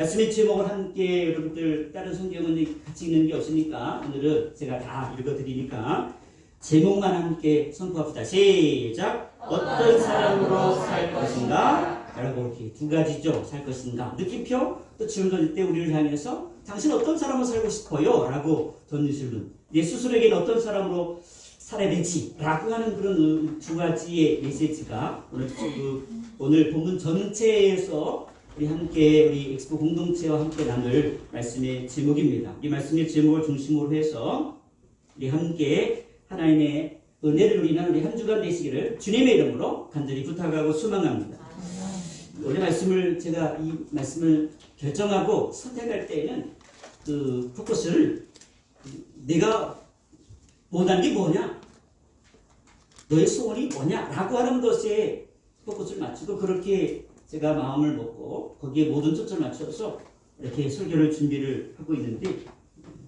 말씀의 제목을 함께 여러분들 다른 성경은 같이 읽는 게 없으니까 오늘은 제가 다 읽어드리니까 제목만 함께 선포합시다. 시작! 어떤 사람으로 살 것인가? 라고 이렇게 두 가지죠. 살 것인가? 느낌표? 또 질문 던질 때 우리를 향해서 당신 어떤 사람으로 살고 싶어요? 라고 던진 질문. 내 스스로에게는 어떤 사람으로 살아야 되지? 라고 하는 그런 두 가지의 메시지가 오늘 본문 전체에서 우리 엑스포 공동체와 함께 나눌 말씀의 제목입니다. 이 말씀의 제목을 중심으로 해서 우리 함께 하나님의 은혜를 누리는 우리 한 주간 되시기를 주님의 이름으로 간절히 부탁하고 소망합니다. 오늘 제가 이 말씀을 결정하고 선택할 때에는 그 포커스를 내가 못한 게 뭐냐? 너의 소원이 뭐냐? 라고 하는 것에 포커스를 맞추고 그렇게 제가 마음을 먹고 거기에 모든 초점을 맞춰서 이렇게 설교를 준비를 하고 있는데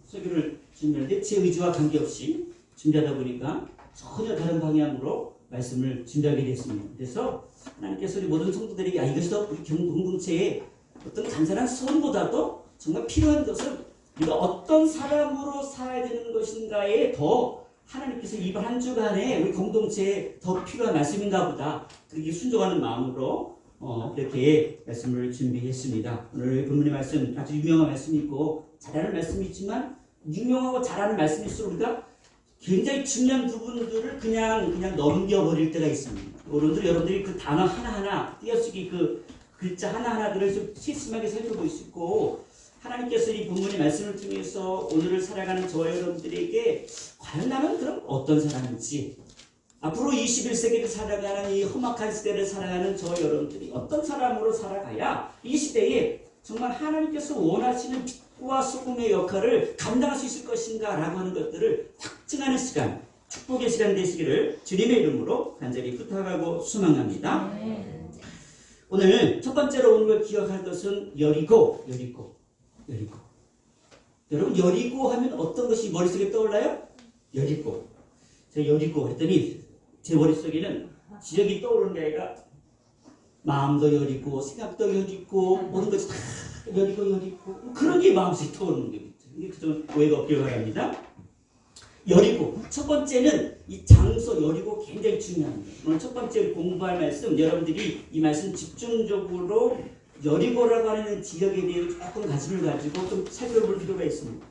제 의지와 관계없이 준비하다 보니까 전혀 다른 방향으로 말씀을 준비하게 됐습니다. 그래서 하나님께서 우리 모든 성도들에게 이것이 더 우리 공동체의 어떤 간절한 소원보다도 정말 필요한 것은 우리가 어떤 사람으로 살아야 되는 것인가에 더 하나님께서 이번 한 주간에 우리 공동체에 더 필요한 말씀인가 보다 그렇게 순종하는 마음으로 이렇게 말씀을 준비했습니다. 오늘 본문의 말씀 아주 유명한 말씀이 있고 잘하는 말씀이 있지만 유명하고 잘하는 말씀일수록 우리가 굉장히 중요한 부분들을 그냥 넘겨버릴 때가 있습니다. 오늘도 여러분들이 그 단어 하나하나 띄어쓰기 그 글자 하나하나들을 좀 세심하게 살펴볼 수 있고 하나님께서 이 본문의 말씀을 통해서 오늘을 살아가는 저와 여러분들에게 과연 나는 그럼 어떤 사람인지 앞으로 21세기를 살아가는 이 험악한 시대를 살아가는 저와 여러분들이 어떤 사람으로 살아가야 이 시대에 정말 하나님께서 원하시는 빛과 소금의 역할을 감당할 수 있을 것인가 라고 하는 것들을 확증하는 시간, 축복의 시간 되시기를 주님의 이름으로 간절히 부탁하고 소망합니다. 오늘 첫 번째로 오늘 기억할 것은 여리고. 여러분 여리고 하면 어떤 것이 머릿속에 떠올라요? 여리고. 제가 여리고 했더니 제 머릿속에는 지역이 떠오르는 게 아니라 마음도 여리고 생각도 여리고 모든 것이 다 여리고 그런 게 마음속에 떠오르는 게 있죠. 이게 좀 오해가 없길 바랍니다. 여리고 첫 번째는 이 장소 여리고 굉장히 중요합니다. 오늘 첫 번째 공부할 말씀 여러분들이 이 말씀 집중적으로 여리고라고 하는 지역에 대해 조금 관심을 가지고 좀 살펴볼 필요가 있습니다.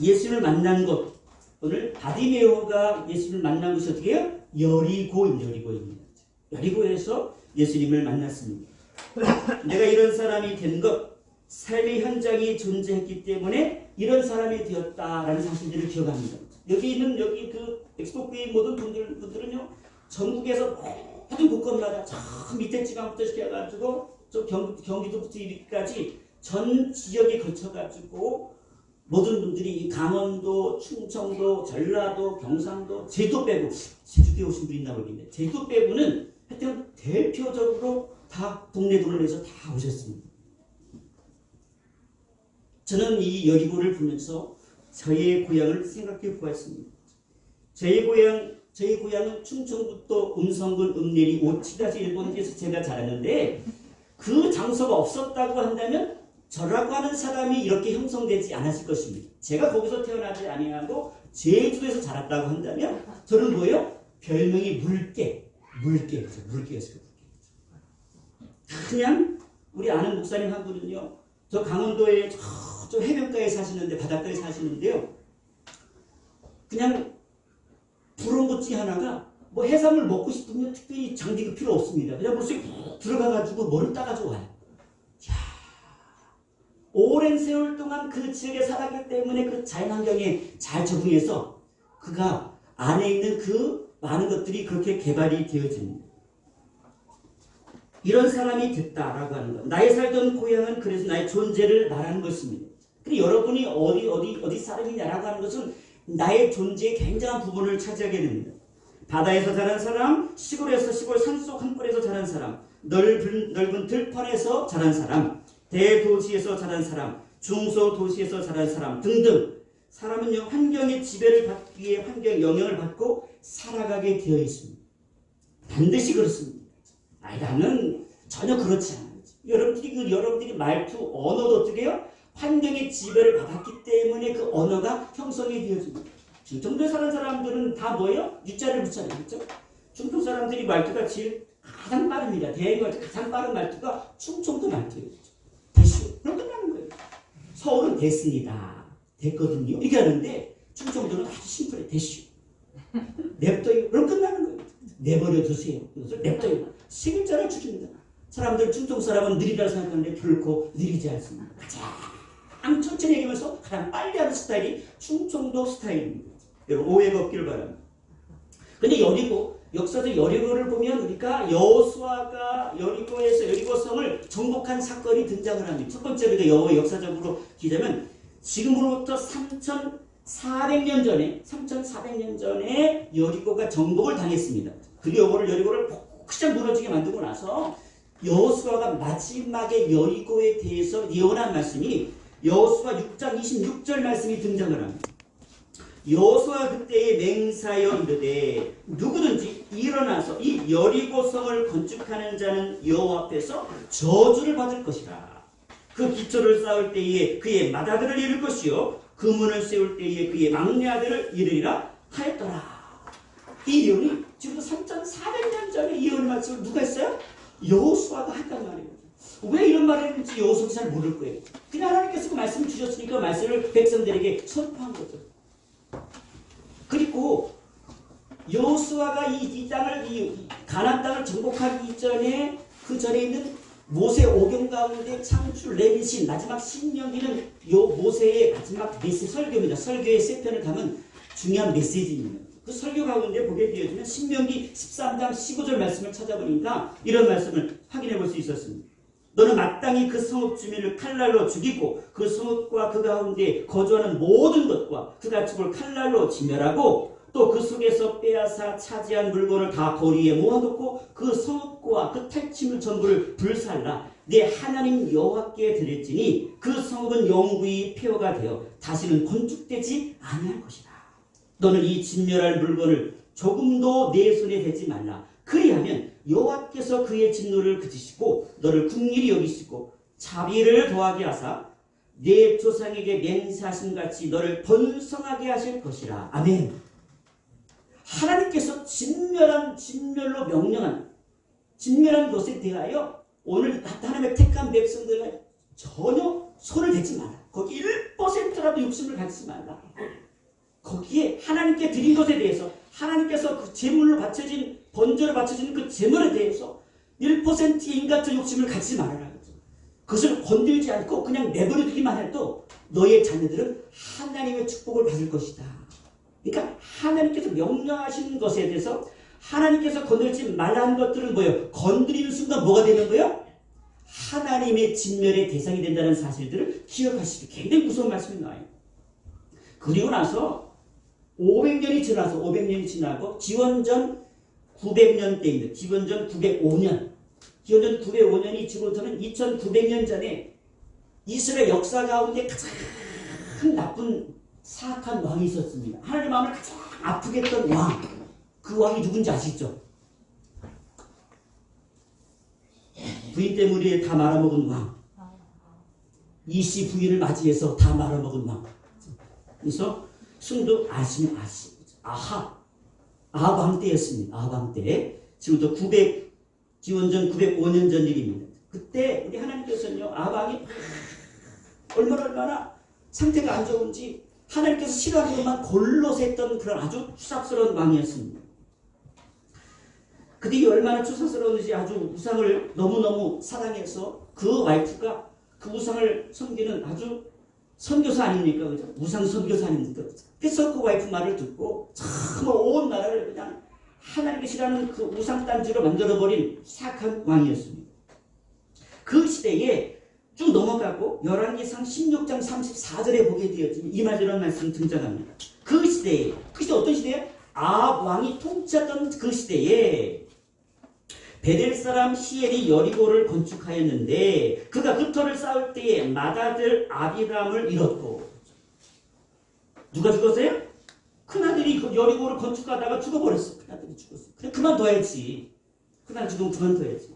예수를 만난 곳 오늘 바디메오가 예수를 만난 곳이 어떻게 해요? 여리고입니다. 여리고에서 예수님을 만났습니다. 내가 이런 사람이 된 것, 삶의 현장이 존재했기 때문에 이런 사람이 되었다라는 사실들을 기억합니다. 여기 그 엑스포의 모든 분들은요, 전국에서 모든 곳곳마다 저 밑에 지방부터 시켜가지고 저 경기도부터 이리까지 전 지역에 걸쳐가지고 모든 분들이 강원도, 충청도, 전라도, 경상도, 제주도 빼고 제주도에 오신 분이 있나 모르겠는데 제주도 빼고는 하여튼 대표적으로 다 동네에서 다 오셨습니다. 저는 이 여리고를 보면서 저의 고향을 생각해 보았습니다. 저희 고향은 충청북도 음성군 읍내리 오치다시 일본에서 제가 자랐는데 그 장소가 없었다고 한다면 저라고 하는 사람이 이렇게 형성되지 않았을 것입니다. 제가 거기서 태어나지 아니하고 제주도에서 자랐다고 한다면 저는 뭐예요? 별명이 물개였어요. 그냥 우리 아는 목사님 한 분은요. 저 강원도에 저 해변가에 사시는데 바닷가에 사시는데요. 그냥 부러운 것 중에 하나가 뭐 해산물 먹고 싶으면 특별히 장비가 필요 없습니다. 그냥 물속에 들어가가지고 뭐를 따가지고 와요. 오랜 세월 동안 그 지역에 살았기 때문에 그 자연환경에 잘 적응해서 그가 안에 있는 그 많은 것들이 그렇게 개발이 되어집니다. 이런 사람이 됐다라고 하는 것. 나의 살던 고향은 그래서 나의 존재를 말하는 것입니다. 그리고 여러분이 어디 사람이냐라고 하는 것은 나의 존재의 굉장한 부분을 차지하게 됩니다. 바다에서 자란 사람, 시골 산속 한골에서 자란 사람, 넓은 들판에서 자란 사람, 대도시에서 자란 사람, 중소도시에서 자란 사람 등등 사람은요 환경의 지배를 받기 위해 환경 영향을 받고 살아가게 되어 있습니다. 반드시 그렇습니다. 나는 전혀 그렇지 않아요. 여러분들이 그 여러분들이 말투, 언어도 어떻게 해요? 환경의 지배를 받았기 때문에 그 언어가 형성이 되어집니다. 충청도에 사는 사람들은 다 뭐예요? 유자를 붙잖아요. 그렇죠? 충청 사람들이 말투가 제일 가장 빠릅니다. 대한민국 가장 빠른 말투가 충청도 말투예요. 됐슈. 그럼 끝나는 거예요. 서울은 됐습니다. 됐거든요. 이렇게 하는데 충청도는 아주 심플해. 됐슈. 냅둬요. 그럼 끝나는 거예요. 내버려 두세요. 그래서 냅둬요. 세 글자를 줄입니다. 사람들 충청 사람은 느리다고 생각하는데 결코 느리지 않습니다. 가장 천천히 얘기하면서 가장 빨리 하는 스타일이 충청도 스타일입니다. 여러분 오해가 없기를 바랍니다. 근데 여리고 역사적 여리고를 보면 우리가 여호수아가 여리고에서 여리고성을 정복한 사건이 등장을 합니다. 첫 번째 우리가 역사적으로 기자면 지금으로부터 3,400년 전에 여리고가 정복을 당했습니다. 그 여리고를 폭삭 무너지게 만들고 나서 여호수아가 마지막에 여리고에 대해서 예언한 말씀이 여호수아 6장 26절 말씀이 등장을 합니다. 여호수아 그때에 맹사여 이르되 누구든지 일어나서 이 여리고성을 건축하는 자는 여호와 앞에서 저주를 받을 것이라. 그 기초를 쌓을 때에 그의 맏아들을 이룰 것이요 그 문을 세울 때에 그의 막내 아들을 이르리라 하였더라. 이 예언이 지금 3,400년 전에 이 예언의 말씀을 누가 했어요? 여호수아가 했단 말이에요. 왜 이런 말을 했는지 여호수아가 잘 모를 거예요. 그냥 하나님께서 그 말씀을 주셨으니까 말씀을 백성들에게 선포한 거죠. 그리고 여호수아가 이 땅을 이 가나안 땅을 정복하기 이전에 그 전에 있는 모세 오경 가운데 창출 레위신 마지막 신명기는 요 모세의 마지막 메시지 설교입니다. 설교의 세 편을 담은 중요한 메시지입니다. 그 설교 가운데 보게 되어지면 신명기 13장 15절 말씀을 찾아보니까 이런 말씀을 확인해 볼 수 있었습니다. 너는 마땅히 그 성읍 주민을 칼날로 죽이고 그 성읍과 그 가운데 거주하는 모든 것과 그 가축을 칼날로 진멸하고 또 그 속에서 빼앗아 차지한 물건을 다 거리에 모아놓고 그 성읍과 그 탈취물 전부를 불살라 내 하나님 여호와께 드렸지니 그 성읍은 영구히 폐허가 되어 다시는 건축되지 아니할 것이다. 너는 이 진멸할 물건을 조금도 내 손에 대지 말라. 그리하면 여호와께서 그의 진노를 그치시고 너를 긍휼히 여기시고 자비를 더하게 하사 내 조상에게 맹세하신 같이 너를 번성하게 하실 것이라. 아멘. 하나님께서 진멸로 명령한 진멸한 것에 대하여 오늘 하나님의 택한 백성들은 전혀 손을 대지 마라. 거기 1%라도 욕심을 갖지 말라. 거기에 하나님께 드린 것에 대해서 하나님께서 그 제물로 바쳐진 번제로 바쳐진 그 제물에 대해서 1%의 인간적 욕심을 갖지 말아라. 그것을 건들지 않고 그냥 내버려두기만 해도 너의 자녀들은 하나님의 축복을 받을 것이다. 그러니까 하나님께서 명령하신 것에 대해서 하나님께서 건들지 말라는 것들은 뭐예요? 건드리는 순간 뭐가 되는 거예요? 하나님의 진멸의 대상이 된다는 사실들을 기억하시기 굉장히 무서운 말씀이 나와요. 그리고 나서 500년이 지나고 기원전 900년대입니다. 기원전 905년. 기원전 905년이 지금부터는 2900년 전에 이스라엘 역사 가운데 가장 나쁜 사악한 왕이 있었습니다. 하나님의 마음을 가장 아프게 했던 왕. 그 왕이 누군지 아시죠? 부인 때문에 다 말아먹은 왕. 이씨 부인을 맞이해서 다 말아먹은 왕. 그래서 승도 아합 때였습니다. 아합 때. 지금부터 기원전 905년 전 일입니다. 그때 우리 하나님께서는요, 아합이 얼마나 상태가 안 좋은지 하나님께서 싫어하는 것만 골로서 했던 그런 아주 추잡스러운 왕이었습니다. 그들이 얼마나 추잡스러운지 아주 우상을 너무너무 사랑해서 그 와이프가 그 우상을 섬기는 아주 선교사 아닙니까? 그죠? 우상 선교사 아닙니까? 그래서 그 와이프 말을 듣고 정말 온 나라를 그냥 하나님께 싫어하는 그 우상단지로 만들어버린 사악한 왕이었습니다. 그 시대에 쭉 넘어가고 열왕기상 16장 34절에 보게 되었지만 이마저런 말씀 등장합니다. 그 시대에 어떤 시대에? 아합 왕이 통치하던 그 시대에 베델 사람 히엘이 여리고를 건축하였는데 그가 그 터를 쌓을 때에 맏아들 아비람을 잃었고 누가 죽었어요? 큰아들이 여리고를 건축하다가 죽어버렸어. 큰아들이 죽었어. 그래 그만둬야지. 큰아들 죽으면 그만둬야지.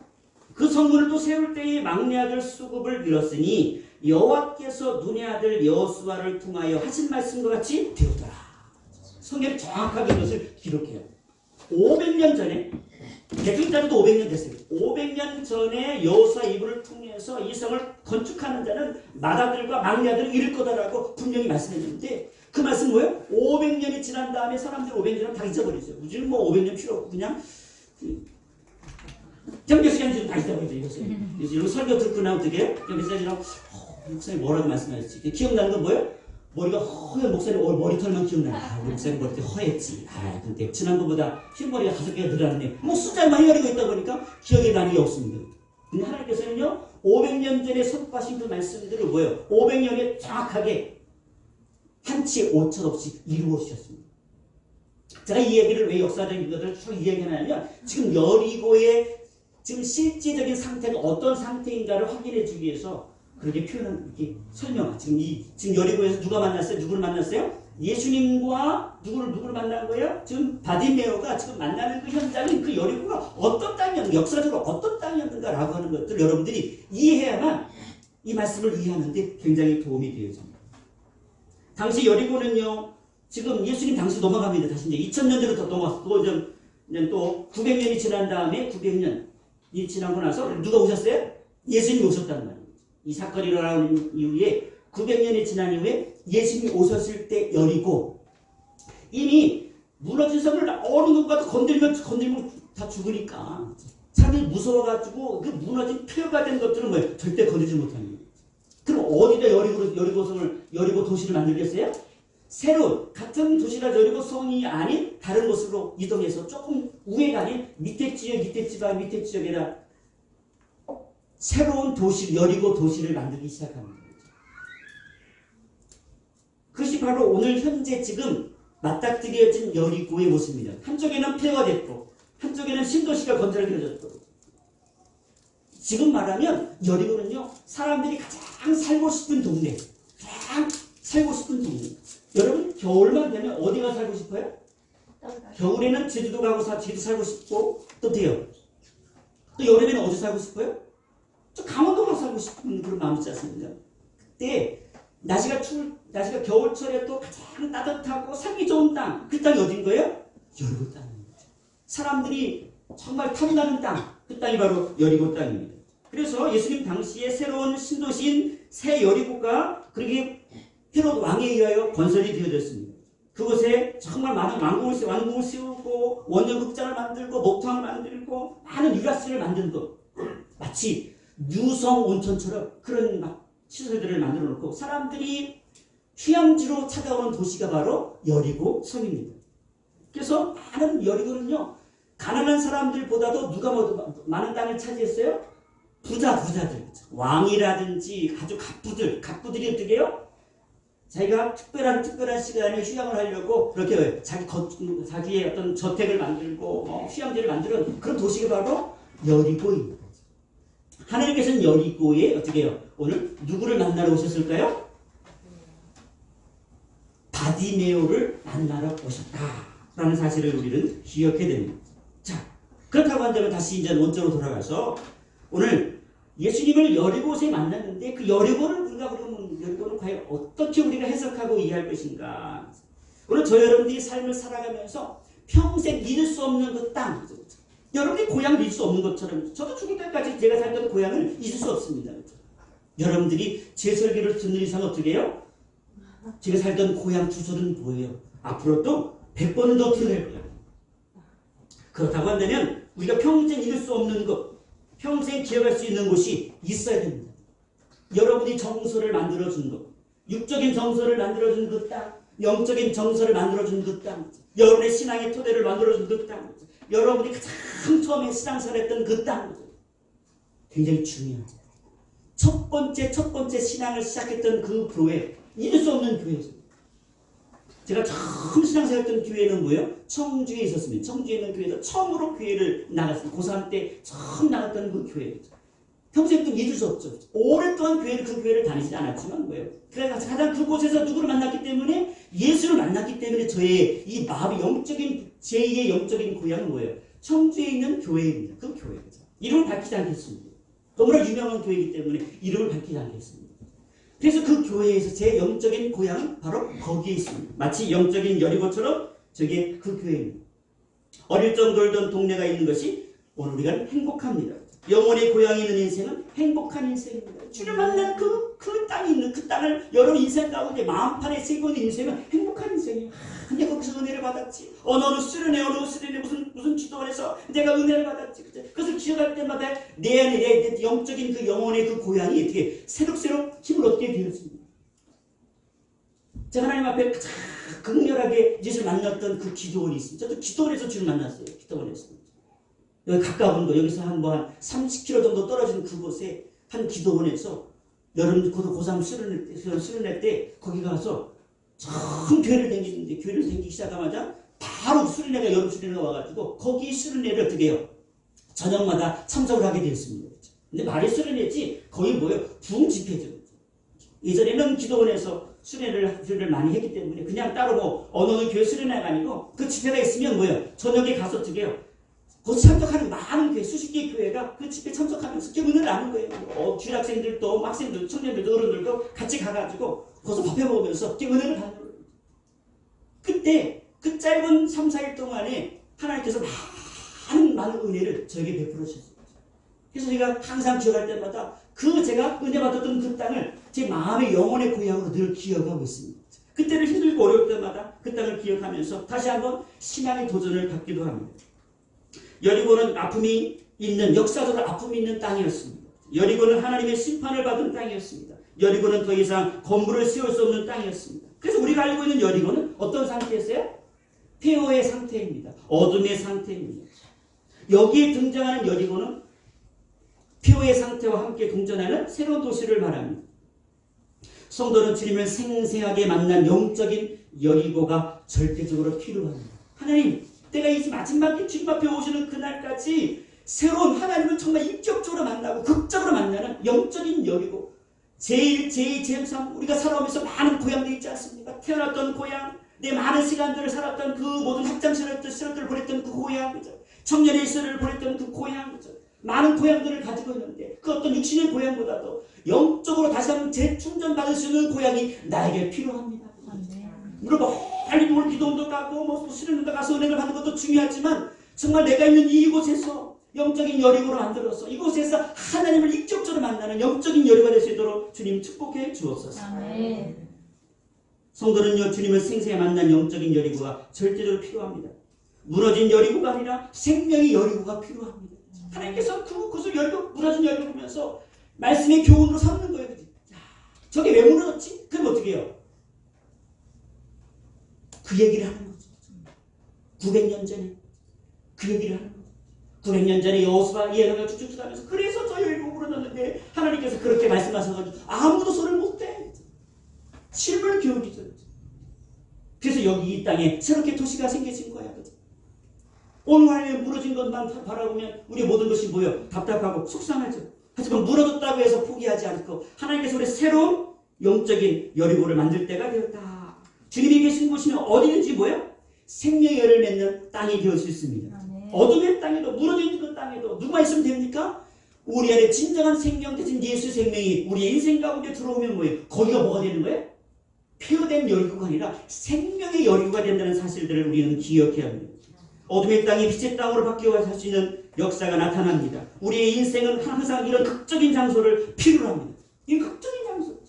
그 성문을 또 세울 때에 막내 아들 수급을 밀었으니 여호와께서 눈의 아들 여호수아를 통하여 하신 말씀과 같이 되었더라. 성경이 정확하게 이것을 기록해요. 500년 전에, 대충 따져도 500년 됐어요. 500년 전에 여호수아 이브를 통해서 이 성을 건축하는 자는 맏아들과 막내 아들을 잃을 거다라고 분명히 말씀했는데, 그 말씀은 뭐예요? 500년이 지난 다음에 사람들이 500년을 다 잊어버리죠. 우리는 뭐 500년 필요 없고 그냥 경배 시간 지금 다 잊어버리죠. 이것을. 이런 설교 듣고 나면 어떻게 해요? 경배 시간 지나면 목사님 뭐라고 말씀하셨지? 기억나는 건 뭐예요? 머리가 허연 목사님 머리털만 기억나요. 우리 목사님 머리털 허했지. 근데 지난번보다 흰머리가 5개가 늘어났네. 뭐 숫자를 많이 가리고 있다 보니까 기억이 나는 게 없습니다. 근데 하나님께서는요, 500년 전에 선포하신 그 말씀들을 뭐예요? 500년에 정확하게 한치 오차 없이 이루어 주셨습니다. 제가 이 얘기를 왜 역사적인 것들을 쭉 이야기하냐면, 지금 여리고의 지금 실제적인 상태가 어떤 상태인가를 확인해 주기 위해서 그렇게 표현한, 이렇게 설명. 지금 여리고에서 누가 만났어요? 누구를 만났어요? 예수님과 누구를 만난 거예요? 지금 바디메오가 지금 만나는 그 현장은 그 여리고가 어떤 땅이었는가, 역사적으로 어떤 땅이었는가라고 하는 것들을 여러분들이 이해해야만 이 말씀을 이해하는데 굉장히 도움이 되어집니다. 당시 여리고는요, 지금 예수님 당시 넘어갑니다. 다시 이제 2000년 전으로 더 넘어갔어. 또 900년이 지난 다음에 900년이 지나고 나서 누가 오셨어요? 예수님이 오셨단 말이에요. 이 사건이 일어나는 이후에 900년이 지난 이후에 예수님이 오셨을 때 여리고 이미 무너진 성을 어느 누가 건들면 다 죽으니까 사람들이 무서워가지고 그 무너진 폐허가 된 것들은 뭐예요? 절대 건들지 못합니다. 그럼 어디다 여리고 도시를 만들겠어요? 새로운 같은 도시라 여리고 성이 아닌 다른 곳으로 이동해서 조금 우회가 아닌 밑에 지역에다 새로운 도시, 여리고 도시를 만들기 시작합니다. 그것이 바로 오늘 현재 지금 맞닥뜨려진 여리고의 모습입니다. 한쪽에는 폐허가 됐고 한쪽에는 신도시가 건설되어졌고, 지금 말하면 여리고는요, 사람들이 가장 살고 싶은 동네, 여러분 겨울만 되면 어디가 살고 싶어요? 겨울에는 제주도 가고 제주도 살고 싶고, 또 돼요. 또 여름에는 어디 살고 싶어요? 저 강원도 가서 살고 싶은 그런 마음이 있지 않습니까? 그때 날씨가 겨울철에 또 가장 따뜻하고 살기 좋은 땅, 그 땅이 어딘 거예요? 여리고 땅입니다. 사람들이 정말 탐나는 땅, 그 땅이 바로 여리고 땅입니다. 그래서 예수님 당시에 새로운 신도시인 새 여리고가 그렇게 헤롯 왕에 의하여 건설이 되어졌습니다. 그곳에 정말 많은 왕궁을 세우고 원정극장을 만들고 목탕을 만들고 많은 유라시를 만든 것, 마치 유성 온천처럼 그런 시설들을 만들어 놓고 사람들이 휴양지로 찾아오는 도시가 바로 여리고 성입니다. 그래서 많은 여리고는요, 가난한 사람들보다도 누가 많은 땅을 차지했어요? 부자들, 왕이라든지 아주 갑부들이 어떻게 해요? 자기가 특별한 시간에 휴양을 하려고 그렇게 자기의 어떤 저택을 만들고 휴양지를 만드는 그런 도시가 바로 여리고입니다. 하나님께서는 여리고에 어떻게 해요? 오늘 누구를 만나러 오셨을까요? 바디메오를 만나러 오셨다라는 사실을 우리는 기억해야 됩니다. 자, 그렇다고 한다면 다시 이제 원점으로 돌아가서 오늘 예수님을 여리고에 만났는데 그 여리고를 우리가 그러면 여리고는 과연 어떻게 우리가 해석하고 이해할 것인가? 오늘 저 여러분들이 삶을 살아가면서 평생 잊을 수 없는 그 땅, 여러분이 고향을 잊을 수 없는 것처럼 저도 죽을 때까지 제가 살던 고향을 잊을 수 없습니다. 여러분들이 제 설교를 듣는 이상 어떻게 해요? 제가 살던 고향 주소는 뭐예요? 앞으로도 100번은 더 들어갈 거예요. 그렇다고 한다면 우리가 평생 잊을 수 없는 것, 평생 기억할 수 있는 곳이 있어야 됩니다. 여러분이 정서를 만들어준 것, 육적인 정서를 만들어준 그 땅, 영적인 정서를 만들어준 그 땅, 여러분의 신앙의 토대를 만들어준 그 땅, 여러분이 가장 처음에 신앙생활했던 그 땅, 굉장히 중요하죠. 첫 번째 신앙을 시작했던 그 교회, 잊을 수 없는 교회죠. 제가 처음 신앙생활했던 교회는 뭐예요? 청주에 있었습니다. 청주에 있는 교회에서 처음으로 교회를 나갔습니다. 고3 때 처음 나갔던 그 교회죠. 평생 또 잊을 수 없죠. 오랫동안 그 교회를 다니지 않았지만 뭐예요? 그래서 가장 그곳에서 누구를 만났기 때문에, 예수를 만났기 때문에 저의 이 마음의 제2의 영적인 고향은 뭐예요? 청주에 있는 교회입니다. 그 교회죠. 이름을 밝히지 않겠습니다. 너무나 유명한 교회이기 때문에 이름을 밝히지 않겠습니다. 그래서 그 교회에서 제 영적인 고향은 바로 거기에 있습니다. 마치 영적인 여리고처럼 저게 그 교회입니다. 어릴 적 놀던 동네가 있는 것이 오늘 우리가 행복합니다. 영혼의 고향이 있는 인생은 행복한 인생입니다. 주를 만난 그 땅이 있는 그 땅을 여러 인생 가운데 마음판에 세고 있는 인생은 행복한 인생이에요. 근데 거기서 은혜를 받았지. 어느 수련회 무슨 기도원에서 내가 은혜를 받았지. 그것을 기억할 때마다 내 안에 내 영적인 그 영혼의 그 고향이 어떻게 새록새록 힘을 얻게 되었습니다. 제가 하나님 앞에 가장 극렬하게 예수를 만났던 그 기도원이 있습니다. 저도 기도원에서 주를 만났어요. 기도원에서. 여기 가까운 거, 여기서 한 30km 정도 떨어진 그곳에 한 기도원에서 여러분 고3 수련회 때 거기 가서 참 교회를 다니는데 교회를 다니기 시작하자마자 바로 수련회가 여름 수련회가 와가지고 거기 수련회를 어떻게 해요? 저녁마다 참석을 하게 되었습니다. 근데 말이 수련회지 거의 뭐예요? 부흥 집회죠. 예전에는 기도원에서 수련회를 많이 했기 때문에 그냥 따로 뭐 어느 교회 수련회가 아니고 그 집회가 있으면 뭐예요? 저녁에 가서 어떻게 해요? 거기 참석하는 많은 교회, 수십 개의 교회가 그 집회에 참석하면서 은혜를 나눈 거예요. 주일학생들도, 학생들, 청년들도, 어른들도 같이 가가지고 거기서 밥해 먹으면서 은혜를 받는 거예요. 그때 그 짧은 3, 4일 동안에 하나님께서 많은 은혜를 저에게 베풀어 주셨어요. 그래서 제가 항상 기억할 때마다 제가 은혜 받았던 그 땅을 제 마음의 영혼의 고향으로 늘 기억하고 있습니다. 그때를 힘들고 어려울 때마다 그 땅을 기억하면서 다시 한번 신앙의 도전을 갖기도 합니다. 여리고는 아픔이 있는, 역사적으로 아픔이 있는 땅이었습니다. 여리고는 하나님의 심판을 받은 땅이었습니다. 여리고는 더 이상 건물을 세울 수 없는 땅이었습니다. 그래서 우리가 알고 있는 여리고는 어떤 상태였어요? 폐허의 상태입니다. 어둠의 상태입니다. 여기에 등장하는 여리고는 폐허의 상태와 함께 동전하는 새로운 도시를 말합니다. 성도는 주님을 생생하게 만난 영적인 여리고가 절대적으로 필요합니다. 하나님, 때가 이 마지막에 주님 앞에 오시는 그날까지 새로운 하나님을 정말 인격적으로 만나고 극적으로 만나는 영적인 여리고 제1, 제2, 제3 우리가 살아오면서 많은 고향들이 있지 않습니까? 태어났던 고향, 내 많은 시간들을 살았던 그 모든 학창시절을 보냈던 그 고향, 그죠? 청년의 시절을 보냈던 그 고향, 그죠? 많은 고향들을 가지고 있는데 그 어떤 육신의 고향보다도 영적으로 다시 한번 재충전받을 수 있는 고향이 나에게 필요합니다. 물론 빨리 뭘 기도원도 가고 뭐 수련회도 가서 은혜를 받는 것도 중요하지만 정말 내가 있는 이곳에서 영적인 여리고로 만들어서 이곳에서 하나님을 인격적으로 만나는 영적인 여리고가 될 수 있도록 주님 축복해 주옵소서. 아멘. 성도는요, 주님을 생생히 만난 영적인 여리고가 절대적으로 필요합니다. 무너진 여리고가 아니라 생명의 여리고가 필요합니다. 하나님께서 그곳을 무너진 여리고 보면서 말씀의 교훈으로 삼는 거예요. 저게 왜 무너졌지? 그럼 어떻게 해요? 그 얘기를 하는 거죠. 900년 전에 그 얘기를 하는 거죠. 900년 전에 여호수아 예언을 쭉쭉 하면서 그래서 저 여리고 무너졌는데 하나님께서 그렇게 말씀하셔가지고 아무도 손을 못대. 실물 교육이죠. 그래서 여기 이 땅에 새롭게 도시가 생겨진 거야. 그죠? 오늘 안에 무너진 것만 바라보면 우리 모든 것이 뭐예요? 답답하고 속상하죠. 하지만 무너졌다고 해서 포기하지 않고 하나님께서 우리 새로운 영적인 여리고를 만들 때가 되었다. 주님이 계신 곳이면 어디든지 뭐예요? 생명의 열을 맺는 땅이 되어 수 있습니다. 어둠의 땅에도 무너진 그 땅에도 누가 있으면 됩니까? 우리 안에 진정한 생명 대신 예수 생명이 우리의 인생 가운데 들어오면 뭐예요? 거기가 뭐가 되는 거예요? 폐허된 여리고가 아니라 생명의 여리고가 된다는 사실들을 우리는 기억해야 합니다. 어둠의 땅이 빛의 땅으로 바뀌어 살 수 있는 역사가 나타납니다. 우리의 인생은 항상 이런 극적인 장소를 필요로 합니다. 이 극적인 장소.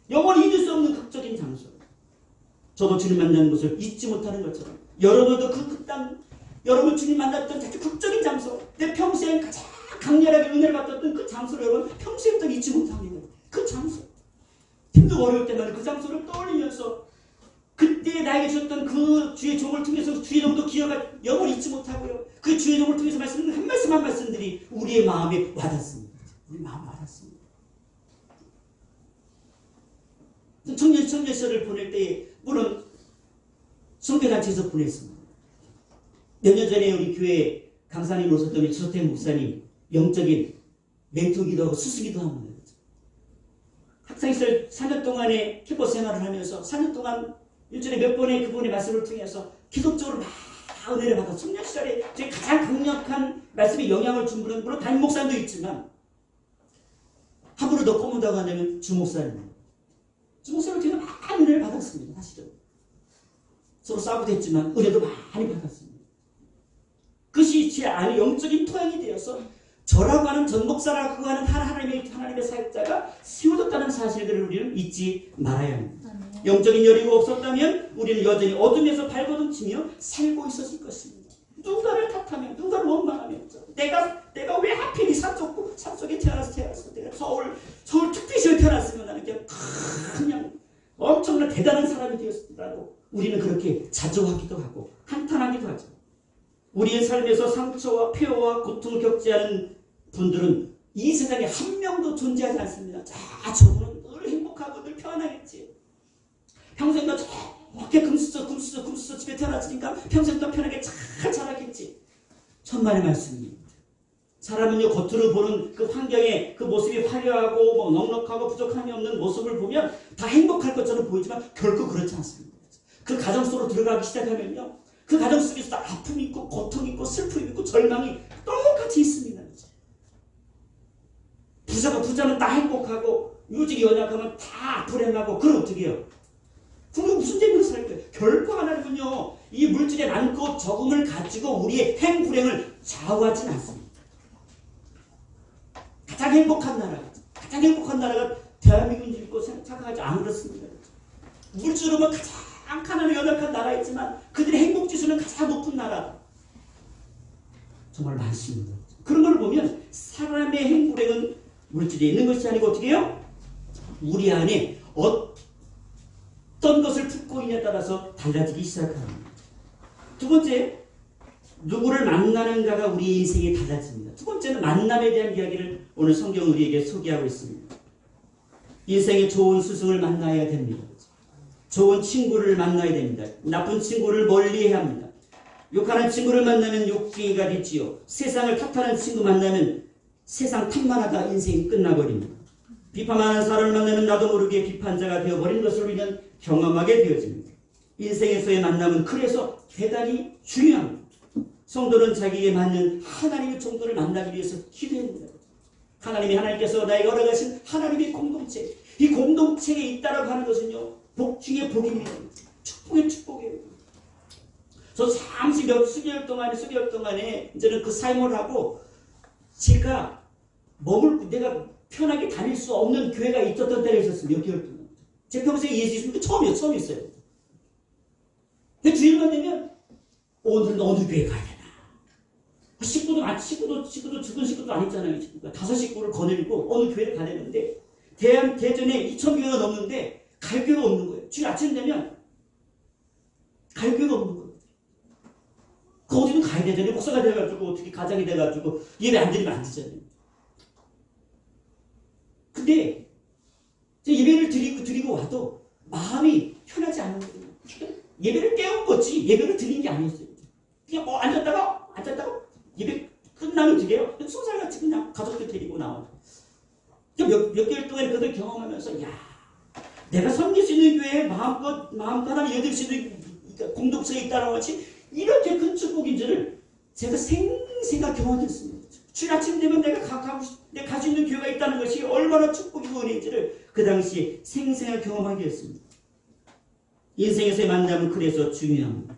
영원히 잊을 수 없는 극적인 장소. 저도 주님 만나는 것을 잊지 못하는 것처럼 여러분도 그 땅, 여러분 주님 만났던 아주 극적인 장소, 내 평생 가장 강렬하게 은혜를 받았던 그 장소를 여러분 평생부터 잊지 못합니다. 그 장소. 힘들고 어려울 때마다 그 장소를 떠올리면서 그때 나에게 주셨던 그 주의 종을 통해서 주의 종도 기억할 영원히 잊지 못하고요. 그 주의 종을 통해서 말씀드린 한 말씀 한 말씀들이 우리의 마음에 와닿습니다. 우리 마음에 와닿습니다. 청년 시절을 보낼 때에 물론 선교단체에서 보냈습니다. 몇 년 전에 우리 교회 강사님 오셨던 우리 주석태 목사님 영적인 멘토기도 하고 스승기도 합니다. 학창시절 4년 동안의 캠퍼스 생활을 하면서 4년 동안 일주일에 몇 번의 그분의 말씀을 통해서 기독적으로 막 은혜를 받아 청년 시절에 가장 강력한 말씀에 영향을 준 분은 물론 담임 목사님도 있지만 누구로 더 고문다고 하냐면 주목사님. 주목사님은 되게 많은 은혜를 받았습니다. 사실은. 서로 싸우기도 했지만 은혜도 많이 받았습니다. 그것이 제 안에 영적인 토양이 되어서 저라고 하는 전 목사라고 하는 하나님의 사역자가 세워졌다는 사실들을 우리는 잊지 말아야 합니다. 영적인 열이가 없었다면 우리는 여전히 어둠에서 발버둥치며 살고 있었을 것입니다. 누군가를 탓하며 누군가를 원망하며 내가 왜 하필 이 산속에 태어났어. 내가 서울 특별시에 태어났으면 나는 그냥 엄청난 대단한 사람이 되었다고 우리는 그렇게 자조하기도 하고 한탄하기도 하죠. 우리의 삶에서 상처와 폐허와 고통을 겪지 않은 분들은 이 세상에 한 명도 존재하지 않습니다. 저분은 늘 행복하고 늘 편안하겠지. 평생도 저렇게 금수저 집에 태어났으니까 평생도 편하게 잘 자라겠지. 천만의 말씀입니다. 사람은요, 겉으로 보는 그 환경에 그 모습이 화려하고 넉넉하고 부족함이 없는 모습을 보면 다 행복할 것처럼 보이지만 결코 그렇지 않습니다. 그 가정 속으로 들어가기 시작하면요, 그 가정 속에서 다 아픔이 있고 고통이 있고 슬픔이 있고 절망이 똑같이 있습니다. 부자는 다 행복하고 요직이 연약하면 다 불행하고 그럼 어떻게 해요? 그럼 무슨 재미로 살 거예요? 결코 하나님은요, 이 물질의 많고 적음을 가지고 우리의 행불행을 좌우하진 않습니다. 가장 행복한 나라가 대한민국인 줄 믿고 생각하지 안 그렇습니다. 물질로는 가장 가난하고 연약한 나라이지만 그들의 행복지수는 가장 높은 나라. 정말 많습니다. 그런 걸 보면 사람의 행불행은 물질에 있는 것이 아니고 어떻게 해요? 우리 안에 어떤 것을 품고 있냐에 따라서 달라지기 시작합니다. 두 번째, 누구를 만나는가가 우리 인생이 달라집니다. 두 번째는 만남에 대한 이야기를 오늘 성경은 우리에게 소개하고 있습니다. 인생에 좋은 스승을 만나야 됩니다. 좋은 친구를 만나야 됩니다. 나쁜 친구를 멀리해야 합니다. 욕하는 친구를 만나면 욕쟁이가 되지요. 세상을 탓하는 친구 만나면 세상 탓만 하다 인생이 끝나버립니다. 비판하는 사람을 만나면 나도 모르게 비판자가 되어버린 것을 우리는 경험하게 되어집니다. 인생에서의 만남은 그래서 대단히 중요합니다. 성도는 자기에게 맞는 하나님의 종들을 만나기 위해서 기도합니다. 하나님께서 나에게 허락하신 하나님의 공동체, 이 공동체에 있다라고 하는 것은요, 복 중에 복입니다. 축복의 축복이에요. 저 잠시 수개월 동안에 이제는 그 삶을 하고 제가 내가 편하게 다닐 수 없는 교회가 있었던 때가 있었어요. 몇 개월 동안. 제 평생에 예수 믿는 게 처음이었어요. 근데 주일만 되면 오늘은 어느 교회 가야 되나. 식구도 죽은 식구도 아니잖아요. 식구가. 5식구를 거느리고 어느 교회를 가야 되는데 대전에 2,000교회가 넘는데 갈 교회가 없는 거예요. 주일 아침 되면 갈 교회가 없는 거예요. 그 어디는 가야 되잖아요. 목사가 돼가지고 어떻게 가장이 돼가지고 예배 안 드리면 안 되잖아요. 근데 예배를 드리고 와도 마음이 편하지 않은 거예요. 예배를 깨운 거지 예배를 드린 게 아니었어요. 그냥 앉았다가 예배 끝나면 드려요. 소살같이 그냥 가족들 데리고 나와요. 몇 개월 동안 그들 경험하면서 내가 섬길 수 있는 교회에 마음껏 하나님 여길 수 있는 공동체에 있다는 것이 이렇게 큰 축복인 줄을 제가 생생하게 경험했습니다. 주일 아침 되면 내가 갈 수 있는 교회가 있다는 것이 얼마나 축복이고 은혜인지를 그 당시에 생생하게 경험하게 됐습니다. 인생에서의 만남은 그래서 중요합니다.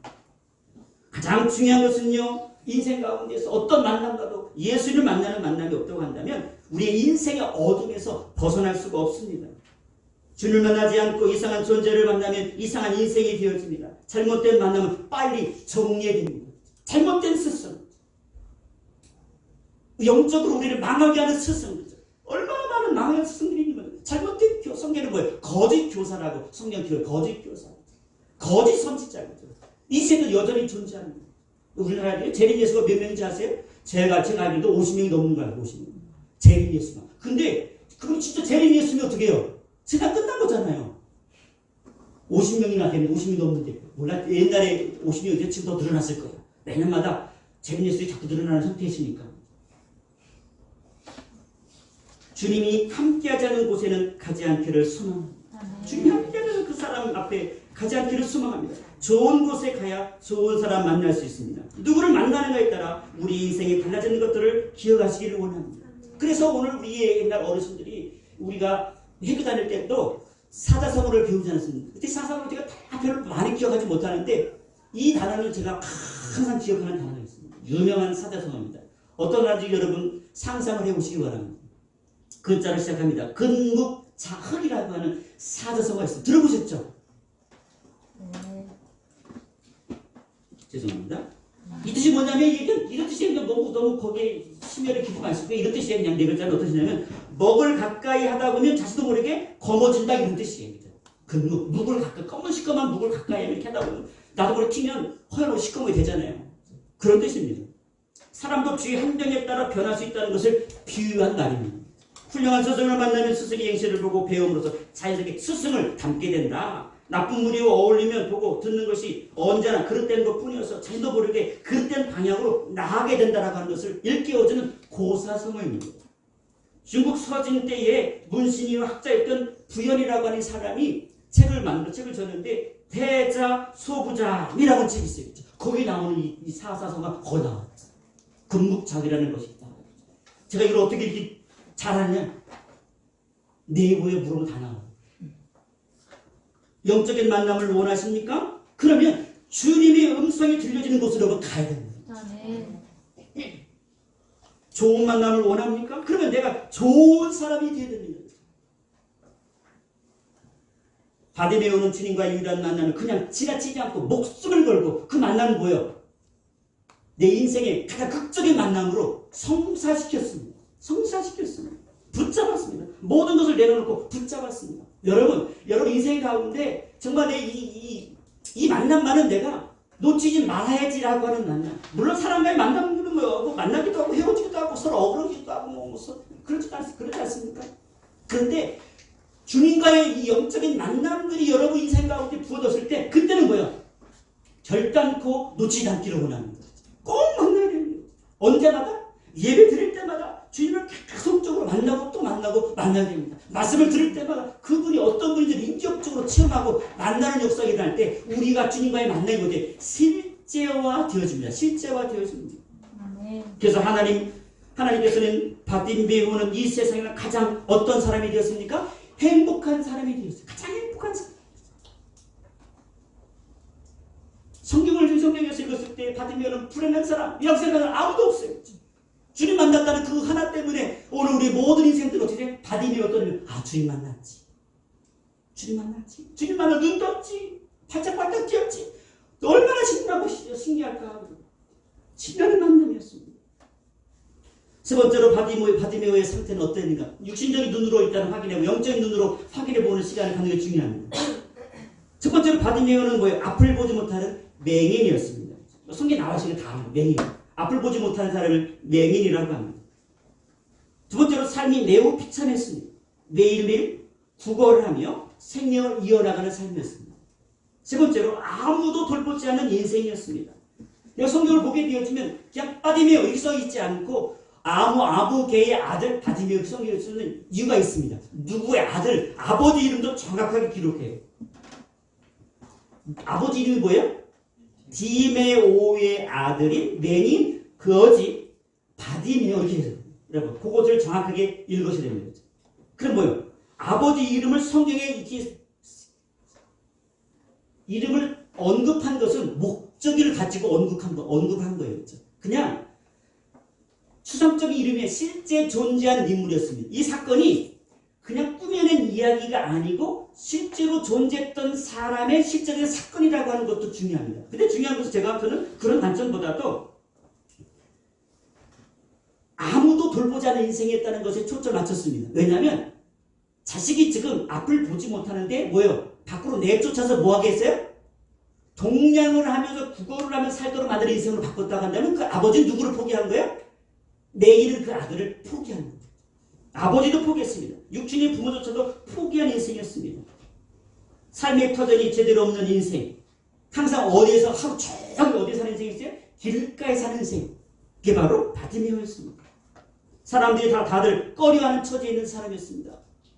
가장 중요한 것은요, 인생 가운데서 어떤 만남과도 예수를 만나는 만남이 없다고 한다면 우리의 인생의 어둠에서 벗어날 수가 없습니다. 주를 만나지 않고 이상한 존재를 만나면 이상한 인생이 되어집니다. 잘못된 만남은 빨리 정리해야 됩니다. 잘못된 스승, 영적으로 우리를 망하게 하는 스승들, 얼마나 많은 망하는 스승들이 있는 잘못된 성경은 뭐예요? 거짓 교사라고 성경 기록 거짓 교사, 거짓 선지자거든. 이 세도 여전히 존재합니다. 우리나라에 재림 예수가 몇 명인지 아세요? 제가 알기로도 50명이 넘는 거야. 50명. 재림 예수가. 근데 그럼 진짜 재림 예수면 어떻게 해요? 세상 끝난 거잖아요. 50명이나 되면 50명이 넘는데 몰라. 옛날에 50명이 지금 더 늘어났을 거예요. 매년마다 재림 예수들이 자꾸 늘어나는 상태이시니까. 주님이 함께하자는 곳에는 가지 않기를 소망합니다. 주님이 함께하자는 그 사람 앞에 가지 않기를 소망합니다. 좋은 곳에 가야 좋은 사람 만날 수 있습니다. 누구를 만나는가에 따라 우리 인생이 달라지는 것들을 기억하시기를 원합니다. 그래서 오늘 우리의 옛날 어르신들이 우리가 회교 다닐 때도 사자성어를 배우지 않았습니까? 그때 사자성어를 제가 다 별로 많이 기억하지 못하는데 이 단어는 제가 항상 기억하는 단어였습니다. 유명한 사자성어입니다. 어떤 단어인지 여러분 상상을 해보시기 바랍니다. 글자로 시작합니다. 근묵자흑이라고 하는 사자성어가 있습니다. 들어보셨죠? 죄송합니다. 이 뜻이 뭐냐면 이런 뜻이 너무 거기에 심혈을 기쁘지 마시고 이런 뜻이에요. 그냥 네 글자는 어떤 뜻이냐면 먹을 가까이 하다 보면 자신도 모르게 검어진다 이런 뜻이에요. 묵을 가까이 시꺼먼 묵을 가까이 이렇게 하다 보면 나도 모르게 튀면 허연하고 시꺼멓게 되잖아요. 그런 뜻입니다. 사람도 주의 환경에 따라 변할 수 있다는 것을 비유한 말입니다. 훌륭한 스승을 만나면 스승의 행실을 보고 배움으로써 자연스럽게 스승을 닮게 된다. 나쁜 무리와 어울리면 보고 듣는 것이 언제나 그릇된 것뿐이어서 자신도 모르게 그릇된 방향으로 나아가게 된다라고 하는 것을 일깨워주는 고사성어입니다. 중국 서진 때에 문신이와 학자였던 부연이라고 하는 사람이 책을 줬는데 대자소부장이라는 책이 있어요. 거기 나오는 이 사사성어가 거기 나와요. 근묵자이라는 것이 있다. 제가 이걸 어떻게 이렇게 잘하냐? 네이버에 물으면 다 나와요. 영적인 만남을 원하십니까? 그러면 주님의 음성이 들려지는 곳으로 가야 됩니다. 좋은 만남을 원합니까? 그러면 내가 좋은 사람이 되어야 됩니다. 바디메오는 주님과 유일한 만남을 그냥 지나치지 않고 목숨을 걸고 그 만남은 뭐예요? 내 인생의 가장 극적인 만남으로 성사시켰습니다. 붙잡았습니다. 모든 것을 내려놓고 붙잡았습니다. 여러분 인생 가운데 정말 이 만남만은 내가 놓치지 말아야지라고 하는 만남. 물론 사람과의 만남은 뭐 만나기도 하고 헤어지기도 하고 서로 어그러지기도 하고 그렇지 않습니까? 그런데 주님과의 이 영적인 만남들이 여러분 인생 가운데 부어졌을 때 그때는 뭐야? 결단코 놓치지 않기를 원합니다. 꼭 만나야 됩니다. 언제마다? 예배 드릴 때마다 주님을 계속적으로 만나고 또 만나고 만나야 됩니다. 말씀을 들을 때마다 그분이 어떤 분인지 인격적으로 체험하고 만나는 역사가 일어날 때 우리가 주님과의 만남이 뭐지? 실제화되어집니다. 그래서 하나님께서는 바디메오는 이 세상에서 가장 어떤 사람이 되었습니까? 행복한 사람이 되었어요. 가장 행복한 사람. 성경에서 읽었을 때 바디메오는 불행한 사람이라고 생각하는 아무도 없어요. 주님 만났다는 그 하나 때문에 오늘 우리 모든 인생들 어떻게 돼? 바디메오 떠나면 주님 만났지. 주님 만나 눈 떴지. 팔짝팔짝 뛰었지. 얼마나 신기할까. 신기한 만남이었습니다. 세 번째로 바디메오의 상태는 어땠는가? 육신적인 눈으로 일단 확인하고 영적인 눈으로 확인해보는 시간을 갖는 게 중요합니다. 첫 번째로 바디메오는 뭐예요? 앞을 보지 못하는 맹인이었습니다. 성경에 나와시는 다 맹인. 앞을 보지 못하는 사람을 맹인이라고 합니다. 두 번째로 삶이 매우 비참했습니다. 매일매일 구걸을 하며 생명을 이어나가는 삶이었습니다. 세 번째로 아무도 돌보지 않는 인생이었습니다. 내가 성경을 보게 되어지면 그냥 바디메오 이렇게 써있지 않고 아부개의 아들 바디메오 성경을 쓰는 이유가 있습니다. 누구의 아들, 아버지 이름도 정확하게 기록해요. 아버지 이름이 뭐예요? 디메오의 아들인 맹인 거지 바디메오 이렇게 해서 여러분 그것을 정확하게 읽으셔야 됩니다. 그럼 뭐예요? 아버지 이름을 성경에 이렇게 이름을 언급한 것은 목적을 가지고 언급한 거예요. 그렇죠? 그냥 추상적인 이름에 실제 존재한 인물이었습니다. 이 사건이 그냥 꾸며낸 이야기가 아니고 실제로 존재했던 사람의 실제적인 사건이라고 하는 것도 중요합니다. 근데 중요한 것은 저는 그런 관점보다도 아무도 돌보지 않은 인생이었다는 것에 초점을 맞췄습니다. 왜냐하면 자식이 지금 앞을 보지 못하는데 뭐예요? 밖으로 내쫓아서 뭐 하겠어요? 동냥을 하면서 구걸을 하면서 살도록 만든 인생으로 바꿨다고 한다면 그 아버지는 누구를 포기한 거예요? 내일은 그 아들을 포기한 거예요. 아버지도 포기했습니다. 육신의 부모조차도 포기한 인생이었습니다. 삶의 터전이 제대로 없는 인생. 항상 어디에서 하루 종일 어디에 사는 인생이었어요? 길가에 사는 인생. 그게 바로 바디메오였습니다. 사람들이 다들 꺼려하는 처지에 있는 사람이었습니다.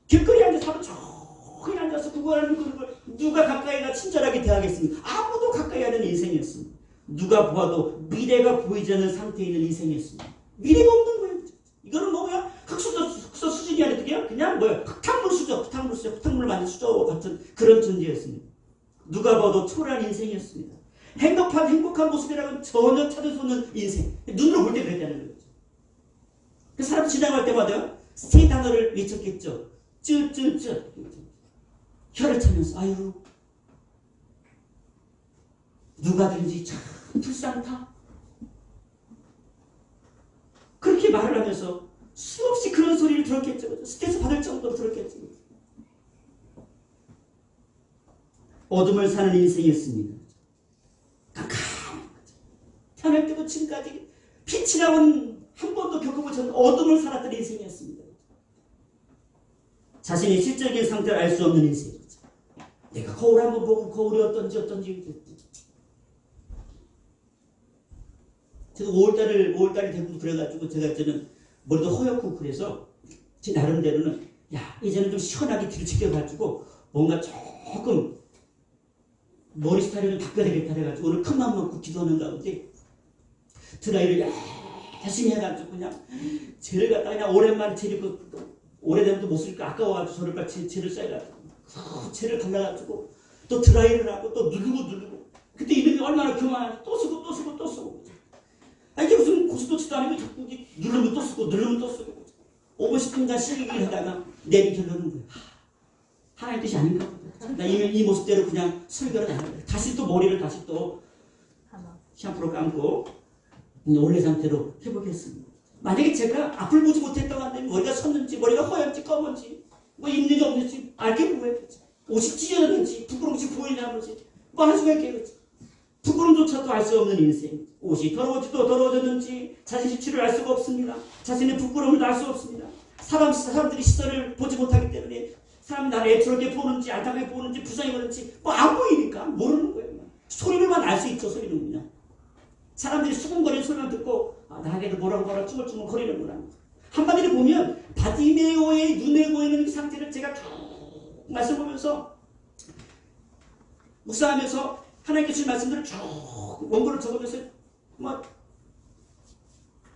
길거리에 앉아서 하루 종일 앉아서 구걸하는 걸 누가 가까이 가 친절하게 대하겠습니까? 아무도 가까이 하는 인생이었습니다. 누가 보아도 미래가 보이지 않는 상태에 있는 인생이었습니다. 미래가 없는 거예요. 이거는 뭐야? 흑서 수준이 아니라 그냥 뭐야? 흙탕물 만든 수저와 같은 그런 존재였습니다. 누가 봐도 초라한 인생이었습니다. 행복한 모습이라고는 전혀 찾을 수 없는 인생. 눈으로 볼 때 그랬다는 거죠. 그 사람 지나갈 때마다 세 단어를 외쳤겠죠. 쯔쯔쯔. 혀를 차면서 아유 누가든지 참 불쌍하다. 그렇게 말을 하면서 수없이 그런 소리를 들었겠죠. 스트레스 받을 정도로 들었겠죠. 어둠을 사는 인생이었습니다. 깜깜한 거죠. 태어날 때도 지금까지 빛이라고는 한 번도 겪어보지 않은 어둠을 살았던 인생이었습니다. 자신의 실적인 상태를 알 수 없는 인생이죠. 내가 거울 한번 보고 거울이 어떤지 제가 5월달이 되고 그래가지고 저는 머리도 허옇고 그래서 제 나름대로는 야 이제는 좀 시원하게 뒤로 지켜가지고 뭔가 조금 머리 스타일을 좀 바꿔야 되겠다 해가지고 오늘 큰 마음 먹고 기도하는 가운데 드라이를 열심히 해가지고 그냥 젤을 갖다가 그냥 오랜만에 젤 입고 오래되면 또 못 쓰니까 아까워가지고 저를 빨리 젤을 써가지고 젤을 발라가지고 또 드라이를 하고 또 누르고 그때 이름이 얼마나 교만한지 또 쓰고 이게 무슨 고스톱치도 아니고 자꾸 누르면 또 쓰고 5분 10분간 쓰기를 하다가 내리 결론은 거야. 하나님 뜻이 아닌가 보다. 나 이 모습대로 그냥 설교를 안 하고 다시 또 머리를 다시 또 샴푸로 감고 원래 상태로 회복했습니다. 만약에 제가 앞을 보지 못했다고 한다면 머리가 섰는지 머리가 허연지 검은지 뭐 있는지 없는지 알게 뭐예요. 옷이 찢어졌는지 부끄러움이 보이냐 보지 뭐 할 수가 있겠지. 부끄럼조차도 알 수 없는 인생. 옷이 더러워지도 더러워졌는지 자신 실체를 알 수가 없습니다. 자신의 부끄러움을 알 수 없습니다. 사람들이 시선을 보지 못하기 때문에 사람이 나를 애처롭게 보는지 안타깝게 보는지 불쌍히 보는지 뭐 안 보이니까 모르는 거예요. 소리로만 알 수 있죠. 소리는 그냥. 사람들이 수근거리는 소리만 듣고 나에게도 뭐라고 쭈글쭈글 거리는구나. 한마디로 보면 바디메오의 눈에 보이는 상태를 제가 쭉 말씀보면서 묵상하면서 하나님께 주신 말씀들을 쭉 원고를 적으면서 뭐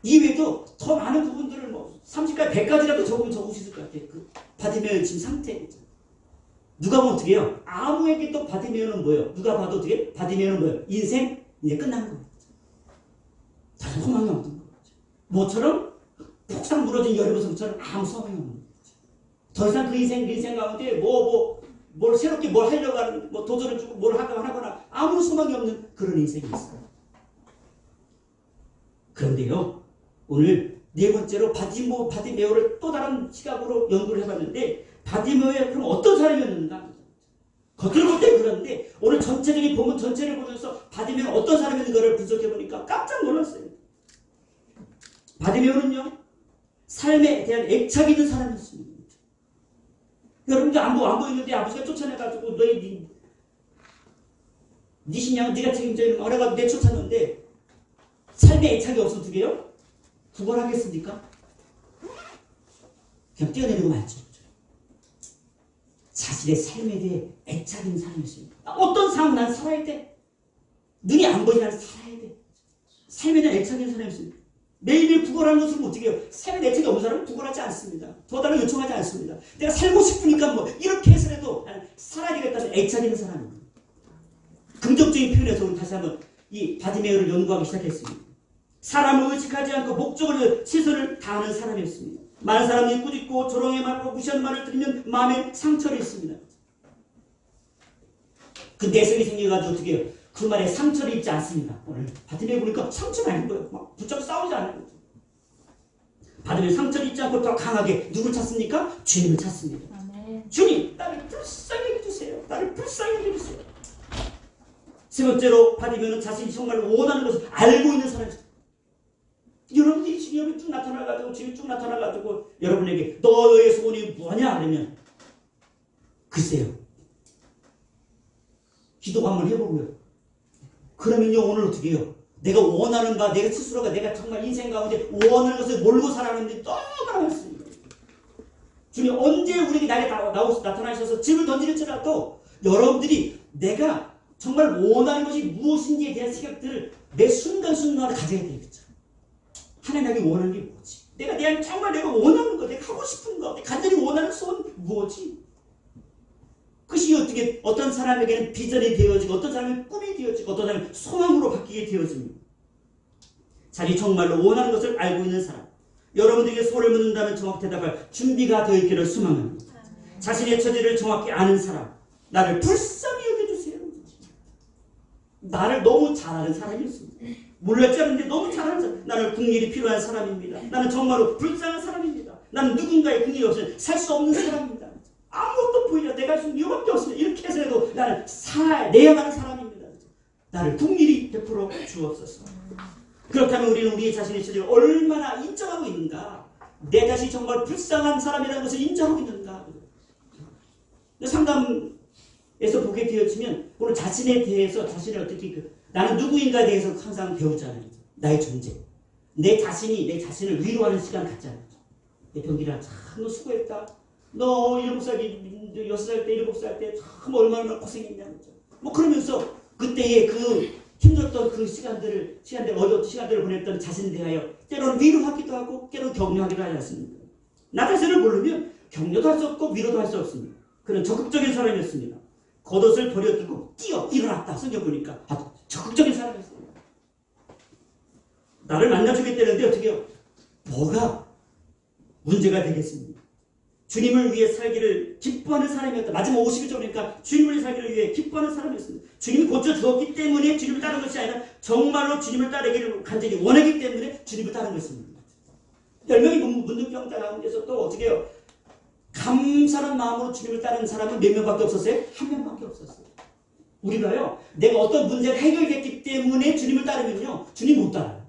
이외에도 더 많은 부분들을 뭐 30가지 100가지라도 적으면 적을 수 있을 것 같아요. 그 바디메오의 지금 상태. 누가 보면 어떻게 해요? 아무에게 또 바디메오는 뭐예요? 누가 봐도 어떻게 바디메오는 뭐예요? 인생 이제 끝난 거예요. 다른 소망이 없는 거죠. 뭐처럼 폭삭 무너진 여리고성처럼 아무 소망이 없는 거죠. 더 이상 그 인생 가운데 뭘 새롭게 뭘 하려고 하는 뭐 도전을 주고 뭘 하거나 아무 소망이 없는 그런 인생이 있어요. 그런데요, 오늘 네 번째로 바디메오를 또 다른 시각으로 연구를 해봤는데 바디메오에 그럼 어떤 사람이었는가? 겉으로 볼 때 그런데 오늘 전체적인 본문 전체를 보면서 바디메오는 어떤 사람이었는가를 분석해보니까 깜짝 놀랐어요. 바디메오는요, 삶에 대한 애착이 있는 사람이었습니다. 여러분들 안 보이는데 아버지가 쫓아내가지고 네 신앙은 네가 책임져 있는 거라고 내쫓았는데 삶에 애착이 없으면 어떻게 해요? 구걸하겠습니까? 그냥 뛰어내리고 말죠. 자신의 삶에 대해 애착 있는 사람이었습니다. 어떤 상황 난 살아야 돼. 눈이 안 보이지 않아서 살아야 돼. 삶에 대한 애착 있는 사람이었습니다. 매일매일 구걸하는 것을 어떻게 해요? 삶에 애착이 없는 사람은 구걸하지 않습니다. 더 다른 요청하지 않습니다. 내가 살고 싶으니까 뭐 이렇게 해서라도 살아야 되겠다는 애착 있는 사람입니다. 긍정적인 표현에서 우리 다시 한번 이 바디메오를 연구하기 시작했습니다. 사람을 의식하지 않고 목적을 시선을 다하는 사람이었습니다. 많은 사람이 꾸짖고 조롱의 말과 무시한 말을 들으면 마음에 상처를 있습니다. 그 내성이 생겨가지고 어떻게 해요? 그 말에 상처를 입지 않습니다. 오늘 바디메오 보니까 상처가 아닌 거예요. 막 붙잡고 싸우지 않는 거죠. 바디메오 상처를 입지 않고 더 강하게 누굴 찾습니까? 주님을 찾습니다. 아멘. 주님, 나를 불쌍히 해주세요. 나를 불쌍히 해주세요. 세 번째로 바디메오는 자신이 정말 원하는 것을 알고 있는 사람입니다. 여러분들이 주님이 쭉 나타나가지고 여러분에게 너의 소원이 뭐냐 그러면 글쎄요. 기도 한번 해보고요. 그러면요 오늘 어떻게 해요? 내가 원하는 바 내가 스스로가 내가 정말 인생 가운데 원하는 것을 몰고 살아가는데 너무나 많습니다. 주님 언제 우리에게 나타나셔서 집을 던질지라도 여러분들이 내가 정말 원하는 것이 무엇인지에 대한 생각들을 매 순간순간 가져야 되겠죠. 하나님에게 원하는 게 뭐지? 정말 내가 원하는 거, 내가 하고 싶은 거, 내가 간절히 원하는 소원 무엇이? 어떻게 어떤 사람에게는 비전이 되어지고 어떤 사람은 꿈이 되어지고 어떤 사람은 소망으로 바뀌게 되어집니다. 자기 정말로 원하는 것을 알고 있는 사람. 여러분들에게 소를 묻는다면 정확히 대답할 준비가 되어 있기를 소망합니다. 자신의 처지를 정확히 아는 사람. 나를 불쌍히 여겨주세요. 나를 너무 잘 아는 사람이었습니다. 몰랐지 않는데 너무 잘 아는 사람. 나는 국일이 필요한 사람입니다. 나는 정말로 불쌍한 사람입니다. 나는 누군가의 국일이 없으면 살 수 없는 사람입니다. 아무것도 보이지 않아. 내가 할 수 있는 이유밖에 없습니다. 이렇게 해서라도 나는 살아내야만 하는 사람입니다. 나를 국일이 베풀어 주옵소서. 그렇다면 우리는 우리 자신의 처지를 얼마나 인정하고 있는가? 내 자신이 정말 불쌍한 사람이라는 것을 인정하고 있는가? 상담에서 보게 되어지면 오늘 자신에 대해서 자신을 어떻게 나는 누구인가에 대해서 항상 배우잖아요. 나의 존재. 내 자신을 위로하는 시간 갖잖아요. 내 병기라 참 너 수고했다. 너 7살, 6살 때, 7살 때 참 얼마나 고생했냐. 뭐 그러면서 그때의 그 힘들었던 그 시간들을 어려웠던 시간들을 보냈던 자신에 대하여 때로는 위로하기도 하고 때로는 격려하기도 하지 않습니다. 나 자신을 모르면 격려도 할 수 없고 위로도 할 수 없습니다. 그런 적극적인 사람이었습니다. 겉옷을 버려두고 뛰어 일어났다. 성경 보니까 적극적인 사람이었습니다. 나를 만나주겠다는데 어떻게 해요? 뭐가 문제가 되겠습니다. 주님을 위해 살기를 기뻐하는 사람이었다. 마지막 50일 전이니까 주님을 위해 살기를 위해 기뻐하는 사람이었습니다. 주님이 고쳐주었기 때문에 주님을 따르는 것이 아니라 정말로 주님을 따르기를 간절히 원하기 때문에 주님을 따르는 것입니다. 10명이 문둥병자 가운데서 또 어떻게 해요? 감사한 마음으로 주님을 따르는 사람은 몇 명밖에 없었어요? 한 명밖에 없었어요. 우리가요, 내가 어떤 문제가 해결됐기 때문에 주님을 따르면요, 주님 못 따라요.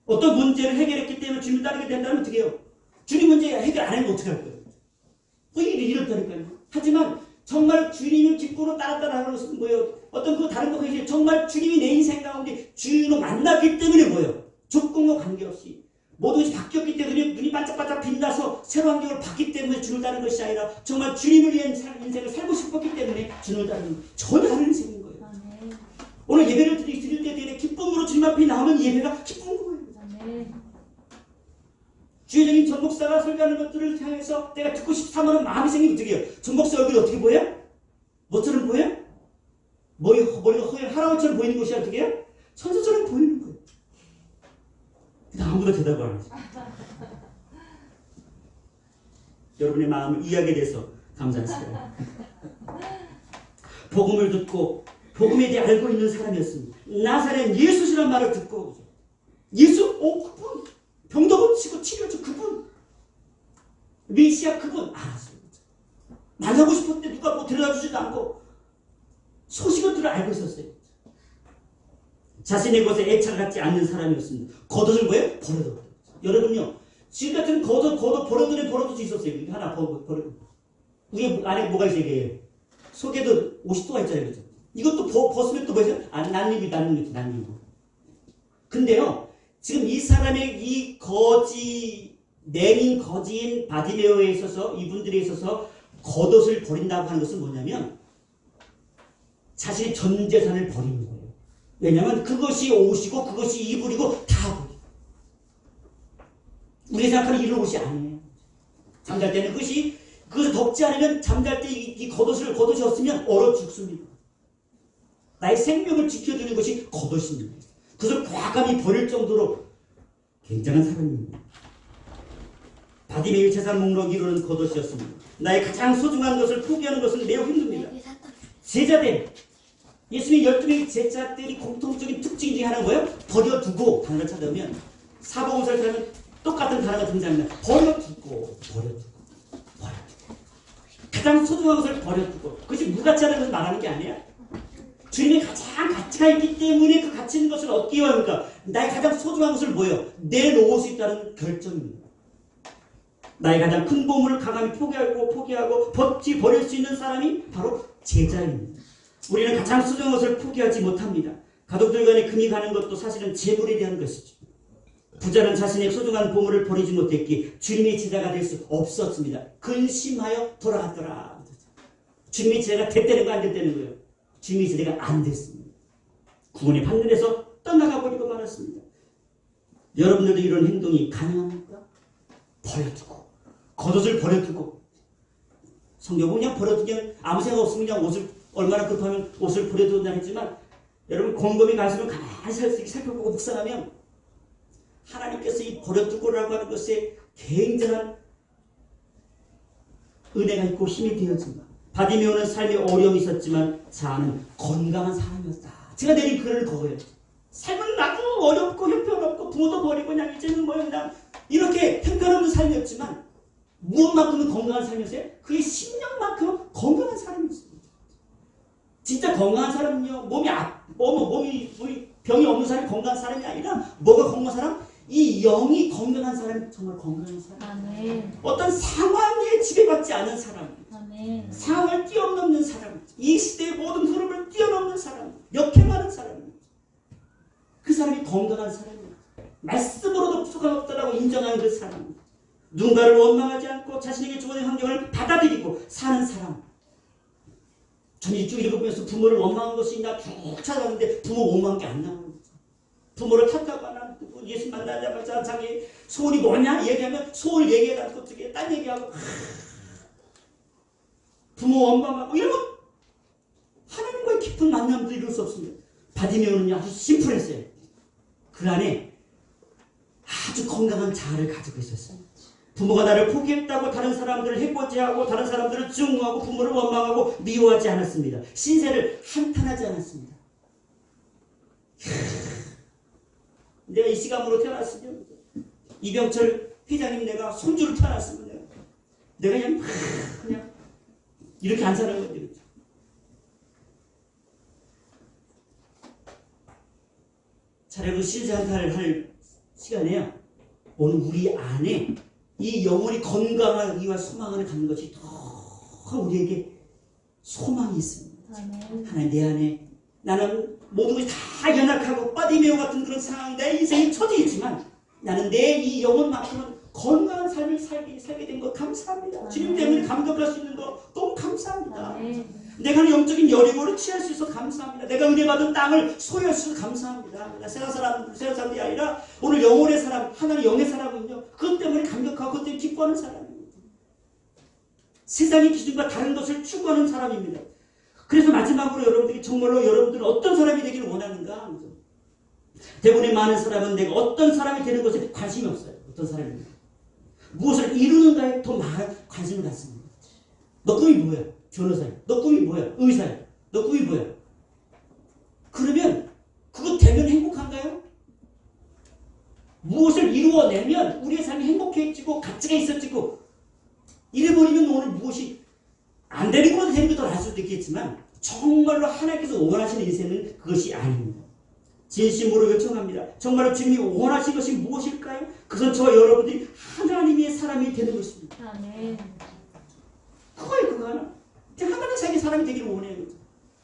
어떤 문제를 해결했기 때문에 주님을 따르게 된다면 어떻게 해요? 주님 문제 해결 안 하면 어떻게 할 거예요? 이렇다니까요. 하지만 정말 주님을 기쁨으로 따랐다는 것은 뭐예요? 어떤 그 다른 것이 정말 주님이 내 인생 가운데 주님을 만났기 때문에 뭐예요? 조건과 관계없이 모든 것이 바뀌었기 때문에 눈이 반짝반짝 빛나서 새로운 환경을 받기 때문에 주님을 따르는 것이 아니라 정말 주님을 위한 인생을 살고 싶었기 때문에 주님을 따르는 전혀 다른 인생인 거예요. 오늘 예배를 드릴 때 되게 기쁨으로 주님 앞에 나오면 예배가 기쁜 거예요. 주의적인 전 목사가 설교하는 것들을 향해서 내가 듣고 싶다면 마음이 생기면 어떻게 해요? 전 목사 얼굴이 어떻게 보여? 뭐처럼 보여? 머리가 허연 할아버지처럼 보이는 것이 어떻게 해요? 선수처럼 보이는 거예요. 아무도 대답을 안 하죠. 여러분의 마음을 이해하게 돼서 감사했어요. 복음을 듣고 복음에 대해 알고 있는 사람이었습니다. 나사렛 예수시라는 말을 듣고 예수? 그분 병도 고치고 치료해줘 그분 메시아 그분 알았어요. 만나고 싶었는데 누가 뭐 데려다주지도 않고 소식을 들어 알고 있었어요. 자신의 것에 애착을 갖지 않는 사람이었습니다. 겉옷을 뭐예요? 버려둬. 여러분요 지금 같은 겉옷 버려두는 버려둘 수 있었어요. 하나 버려도 위에 안에 뭐가 있어요? 이게 속에도 50도가 있잖아요. 그죠? 이것도 벗으면 또 뭐죠? 난리고. 근데요 지금 이 사람의 이 맹인 거지인 바디메오에 있어서 이분들에 있어서 겉옷을 버린다고 하는 것은 뭐냐면 자신의 전 재산을 버리는 거예요. 왜냐하면 그것이 옷이고 그것이 이불이고 다 버리고 우리가 생각하는 이런 옷이 아니에요. 잠잘 때는 그것을 덮지 않으면 잠잘 때 이 겉옷이 없으면 얼어 죽습니다. 나의 생명을 지켜주는 것이 겉옷입니다. 그것을 과감히 버릴 정도로 굉장한 사람입니다. 바디메이 재산 목록 이루는 겉옷이었습니다. 나의 가장 소중한 것을 포기하는 것은 매우 힘듭니다. 제자들, 예수님의 12명의 제자들이 공통적인 특징 중에 하나는 뭐예요? 버려두고 단어를 찾아보면 사복음서를 찾으면 똑같은 단어가 등장합니다. 버려두고 가장 소중한 것을 버려두고 그것이 무가치 하다는 것을 말하는 게 아니에요. 주님의 가장 가치가 있기 때문에 그 가치 있는 것을 얻기 위함이니까 나의 가장 소중한 것을 뭐예요? 내놓을 수 있다는 결정입니다. 나의 가장 큰 보물을 강함이 포기하고 버릴 수 있는 사람이 바로 제자입니다. 우리는 가장 소중한 것을 포기하지 못합니다. 가족들 간에 금이 가는 것도 사실은 재물에 대한 것이죠. 부자는 자신의 소중한 보물을 버리지 못했기에 주님의 제자가 될 수 없었습니다. 근심하여 돌아갔더라. 주님의 제자가 됐다는 거 안 됐다는 거예요. 주님의 제자가 안 됐습니다. 구원의 판단에서 떠나가 버리고 말았습니다. 여러분들도 이런 행동이 가능합니까? 버려두고 겉옷을 버려두고 성경은 그냥 버려도 그냥 아무 생각 없으면 그냥 옷을 얼마나 급하면 옷을 버려도 된다 했지만 여러분 곰곰이 가슴을 가만히 살펴보고 묵상하면 하나님께서 이 버려두고라고 하는 것에 굉장한 은혜가 있고 힘이 되어진다. 바디메오는 삶에 어려움이 있었지만 자아는 건강한 사람이었다. 제가 내린 글을 그거예요. 삶은 아주 어렵고 형편없고 부모도 버리고 그냥 이제는 뭐 그냥 이렇게 형편없는 삶이었지만 무엇만큼은 건강한 삶이었어요? 그의 심령만큼은 건강한 사람이었습니다. 진짜 건강한 사람은요 몸이 병이 없는 사람이 건강한 사람이 아니라 뭐가 건강한 사람? 이 영이 건강한 사람이 정말 건강한 사람. 아멘. 어떤 상황에 지배받지 않은 사람. 아멘. 상황을 뛰어넘는 사람. 이 시대의 모든 흐름을 뛰어넘는 사람. 역행하는 사람. 그 사람이 건강한 사람이에요. 말씀으로도 부족함 없다라고 인정하는 그 사람. 누군가를 원망하지 않고 자신에게 주어진 환경을 받아들이고 사는 사람. 저는 이쪽 읽어보면서 부모를 원망한 것이 있나 쭉 찾아가는데 부모 원망한 게 안 나오는 거죠. 부모를 탓하거나 예수 만나자마자 자기 소원이 뭐냐 얘기하면 소원을 얘기하지 않고 어떻게 딴 얘기하고 부모 원망하고 이런 거 하나님과의 깊은 만남도 이룰 수 없습니다. 바디메오는 아주 심플했어요. 그 안에 아주 건강한 자아를 가지고 있었어요. 부모가 나를 포기했다고 다른 사람들을 해코지하고 다른 사람들을 증오하고 부모를 원망하고 미워하지 않았습니다. 신세를 한탄하지 않았습니다. 내가 이 시간으로 태어났으면 이병철 회장님 내가 손주를 태어났으면 내가 그냥 이렇게 안 사는 건데 차라리 신세한탄을 할 시간에요. 오늘 우리 안에 이 영혼이 건강하기와 소망을 갖는 것이 더 우리에게 소망이 있습니다. 하나님 내 안에 나는 모든 것이 다 연약하고 바디메오 같은 그런 상황이 내 인생에 처져 있지만 나는 내 이 영혼만큼은 건강한 삶을 살게 된 것 감사합니다. 주님 때문에 감격할 수 있는 거 너무 감사합니다. 내가 영적인 여리고를 취할 수 있어서 감사합니다. 내가 은혜 받은 땅을 소유할 수 있어서 감사합니다. 세상 사람이 아니라 오늘 영혼의 사람, 하나님 영의 사람은요. 그것 때문에 감격하고 그것 때문에 기뻐하는 사람입니다. 세상의 기준과 다른 것을 추구하는 사람입니다. 그래서 마지막으로 여러분들이 정말로 여러분들은 어떤 사람이 되기를 원하는가? 대부분의 많은 사람은 내가 어떤 사람이 되는 것에 관심이 없어요. 어떤 사람입니다. 무엇을 이루는가에 더 많은 관심을 갖습니다. 너 꿈이 뭐야? 변호사야. 너 꿈이 뭐야? 의사야. 너 꿈이 뭐야? 그러면 그거 되면 행복한가요? 무엇을 이루어내면 우리의 삶이 행복해지고 가치가 있어지고 이래버리면 오늘 무엇이 안 되는 것도 되는 것도 알 수도 있겠지만 정말로 하나님께서 원하시는 인생은 그것이 아닙니다. 진심으로 요청합니다. 정말로 주님이 원하신 것이 무엇일까요? 그것은 저와 여러분들이 하나님의 사람이 되는 것입니다. 아멘. 그거예요. 그거 하나. 하나님 자기 사람이 되기를 원해요.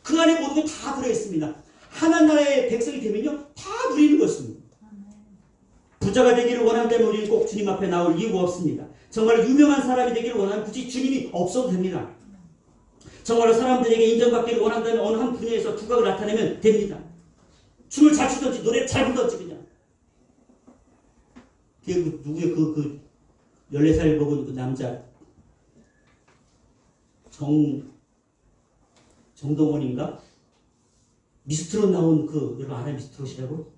그 안에 모든 게 다 들어있습니다. 하나님의 백성이 되면요 다 누리는 것입니다. 부자가 되기를 원한다면 우리는 꼭 주님 앞에 나올 이유가 없습니다. 정말 유명한 사람이 되기를 원하면 굳이 주님이 없어도 됩니다. 정말로 사람들에게 인정받기를 원한다면 어느 한 분야에서 두각을 나타내면 됩니다. 춤을 잘 추든지 노래를 잘 부르든지 그냥. 누구의 그 14살 먹은 그 남자 정동원인가? 미스트롯 나온 그 여러분 알아요? 미스트롯이라고?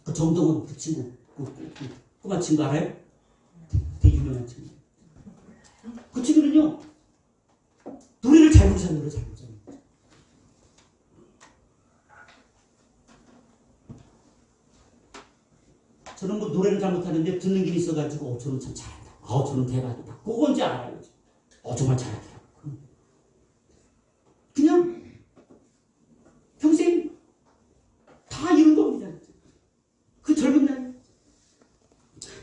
그 정동원 그 친구 꼬마 친구 알아요? 되게 유명한 친구. 그 친구는요 노래를 잘 부르잖아요. 노래 잘 부르잖아요. 저는 뭐 노래를 잘 못하는데 듣는 길이 있어가지고 저는 참 잘한다. 저는 대박이다. 그건 이제 알아요. 정말 잘하더라고. 그냥 평생 다 이룬 겁니다. 그 젊은 날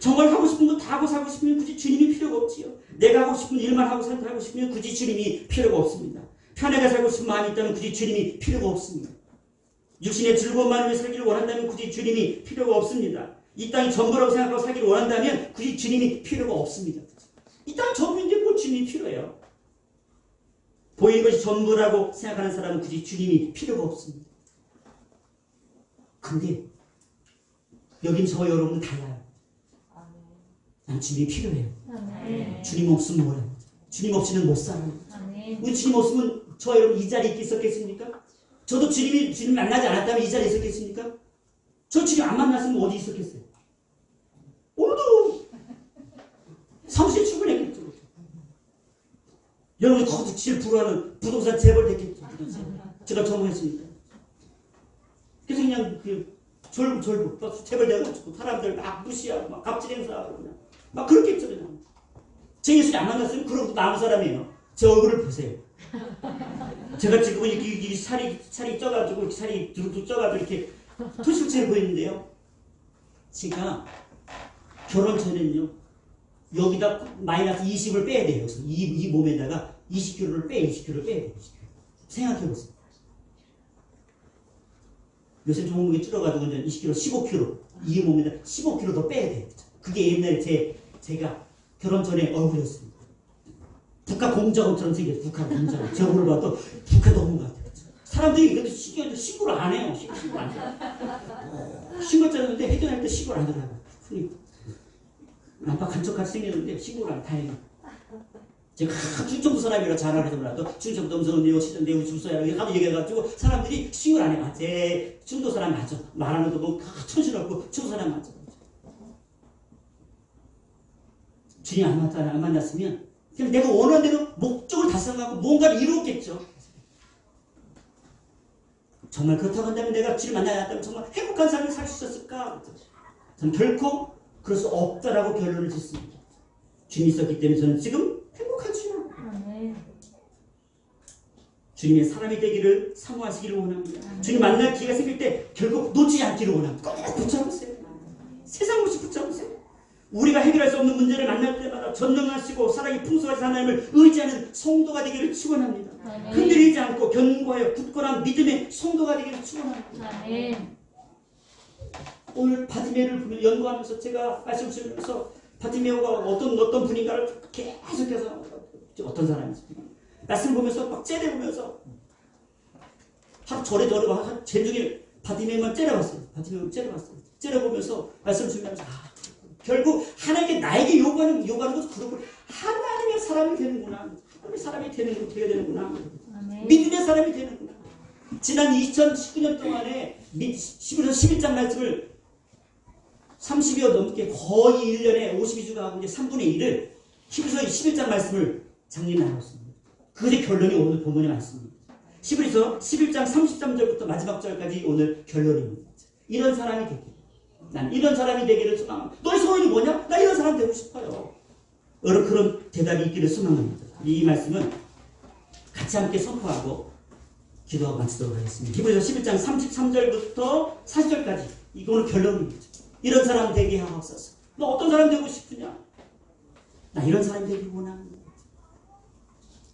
정말 하고 싶은 거 다 하고 살고 싶으면 굳이 주님이 필요가 없지요. 내가 하고 싶은 일만 하고 살고 싶으면 굳이 주님이 필요가 없습니다. 편하게 살고 싶은 마음이 있다면 굳이 주님이 필요가 없습니다. 육신의 즐거운 마음에 살기를 원한다면 굳이 주님이 필요가 없습니다. 이 땅이 전부라고 생각하고 살기를 원한다면 굳이 주님이 필요가 없습니다. 이 땅 전부인데 뭐 주님이 필요해요. 보이는 것이 전부라고 생각하는 사람은 굳이 주님이 필요가 없습니다. 근데 여긴 저와 여러분은 달라요. 난 주님이 필요해요. 주님 없으면 뭐예요? 주님 없이는 못 살아요. 아멘. 우리 주님 없으면 저 여러분 이 자리에 있었겠습니까? 저도 주님 만나지 않았다면 이 자리에 있었겠습니까? 저 주님 안 만났으면 어디 있었겠어요? 오늘도 사무실 출근했겠죠. 여러분 거기서 제일 부러워하는 부동산 재벌 됐겠죠. 제가 전공했으니까. 그래서 그냥 졸부 재벌 돼가지고 사람들 막 무시하고 막 갑질 행사하고 그냥 막 그렇겠죠. 그냥. 제 예수님 안 만났으면 그런 것도 남은 사람이에요. 제 얼굴을 보세요. 제가 지금 이렇게 살이 쪄가지고 살이 두룩두룩 쪄가지고 이렇게 토실처럼 보이는데요. 제가 결혼 전에는요. 여기다 마이너스 20을 빼야 돼요. 이 몸에다가 20kg를 20kg를 빼야 돼요. 생각해보세요. 요새 종목이 줄어가지고 이제 20kg, 15kg. 이 몸에다 15kg 더 빼야 돼요. 그게 옛날에 제가 결혼 전에 얼굴이었습니다. 북한 공작원처럼 생겼어요. 북한 공작원. 저 얼굴을 봐도 북한 너무 같아요. 사람들이 근데 신고를 안 해요. 신고를 안 해요. 신고했는데 해전할 때 신고를 안 하더라고요. 아빠 간척같이 생겼는데 신고를 안 다행히. 제가 충청도 사람이라 자랑을 해서 몰라도 충청도 음성은요, 시전대우 주소야 이렇게 하도 얘기해가지고 사람들이 신고를 안 해요. 제 충도 사람 맞아. 말하는 것도 천신없고 충도 사람 맞아. 주님 안 만났으면 그냥 내가 원하는 대로 목적을 달성하고 뭔가를 이루었겠죠. 정말 그렇다고 한다면 내가 주님 만나지 않았다면 정말 행복한 삶을 살 수 있었을까? 저는 결코 그럴 수 없다라고 결론을 짓습니다. 주님이 있었기 때문에 저는 지금 행복하지요. 주님의 사람이 되기를 사모하시기를 원합니다. 주님 만날 기회가 생길 때 결국 놓치지 않기를 원합니다. 꼭 붙잡으세요. 세상 없이 붙잡으세요. 우리가 해결할 수 없는 문제를 만날 때마다 전능하시고 사랑이 풍성하신 하나님을 의지하는 성도가 되기를 축원합니다. 흔들리지 않고 견고하여 굳건한 믿음의 성도가 되기를 축원합니다. 오늘 바디메오를 보면 연구하면서 제가 말씀 드리면서 바디메오가 어떤 분인가를 계속해서 어떤 사람인지 말씀 보면서 막 째려보면서 하루 절에 가 제중에 바디메오만 째려봤어요. 바디메오만 째려봤어요. 째려보면서 말씀 주면서 결국 하나님께 나에게 요구하는 것도 그렇고 하나님의 사람이 되는구나. 하나님의 사람이 되는 되게 되는구나. 믿음의 사람이 되는구나. 지난 2019년 동안에 11장 11장 말씀을 30여 넘게 거의 1년에 52주가 하고 이제 3분의 1을 히브리서 11장 말씀을 장례 나눴습니다. 그것의 결론이 오늘 본문에 많습니다. 히브리서 11장 33절부터 마지막 절까지 오늘 결론입니다. 이런 사람이 되기. 난 이런 사람이 되기를 소망합니다. 너의 소원이 뭐냐? 나 이런 사람 되고 싶어요. 여러분 그런 대답이 있기를 소망합니다. 이 말씀은 같이 함께 선포하고 기도하고 마치도록 하겠습니다. 히브리서 11장 33절부터 40절까지 이거는 결론입니다. 이런 사람 되게 하옵소서. 너 어떤 사람 되고 싶으냐? 나 이런 사람 되길 원합니다.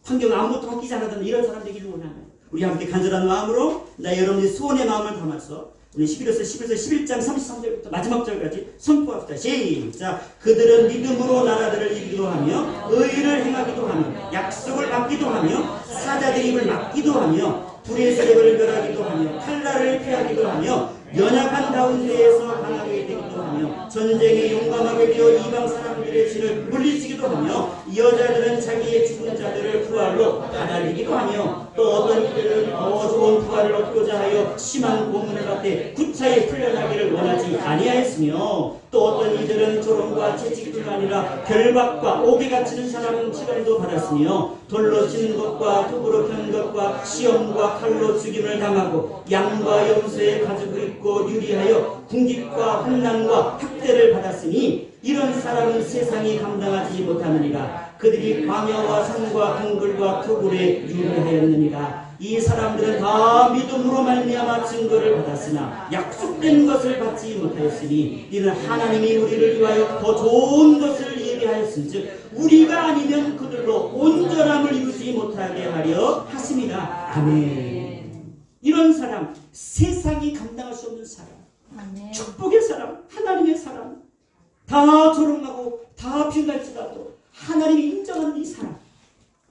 환경 아무것도 바뀌지 않았던 이런 사람 되기를 원합니다. 우리 함께 간절한 마음으로 나 여러분의 소원의 마음을 담아서 우리 11장 33절부터 마지막 절까지 선포합시다. 시작. 그들은 믿음으로 나라들을 이기도 하며 의를 행하기도 하며 약속을 받기도 하며 사자들의 입을 막기도 하며 불의 세력을 멸하기도 하며 칼날을 피하기도 하며 연약한 가운데에서 강하게 되기도 하며 전쟁에 용감하게 되어 이방 사람들의 진을 물리치기도 하며 여자들은 자기의 죽은 자들을 부활로 다달리기도 하며 또 어떤 이들은 더 좋은 부활을 얻고자 하여 심한 고문을 받되 구차히 풀려나기를 원하지 아니하였으며 또 어떤 이들은 조롱과 채찍뿐 아니라 결박과 옥에 갇히는 사람은 치감도 받았으며 돌로 치는 것과 톱으로 펴는 것과 시험과 칼로 죽임을 당하고 양과 염소에 가지고 있고 유리하여 궁핍과 환난과 학대를 받았으니 이런 사람은 세상이 감당하지 못하느니라. 그들이 광야와 산과 동굴과 토굴에 유리하였느니라. 이 사람들은 다 믿음으로 말미암아 증거를 받았으나 약속된 것을 받지 못하였으니 이는 하나님이 우리를 위하여 더 좋은 것을 예비하였은즉 우리가 아니면 그들로 온전함을 이루지 못하게 하려 하심이라. 아멘. 이런 사람, 세상이 감당할 수 없는 사람, 아멘. 축복의 사람, 하나님의 사람, 다 조롱하고 다 비난할지라도 하나님이 인정하는 이 사람,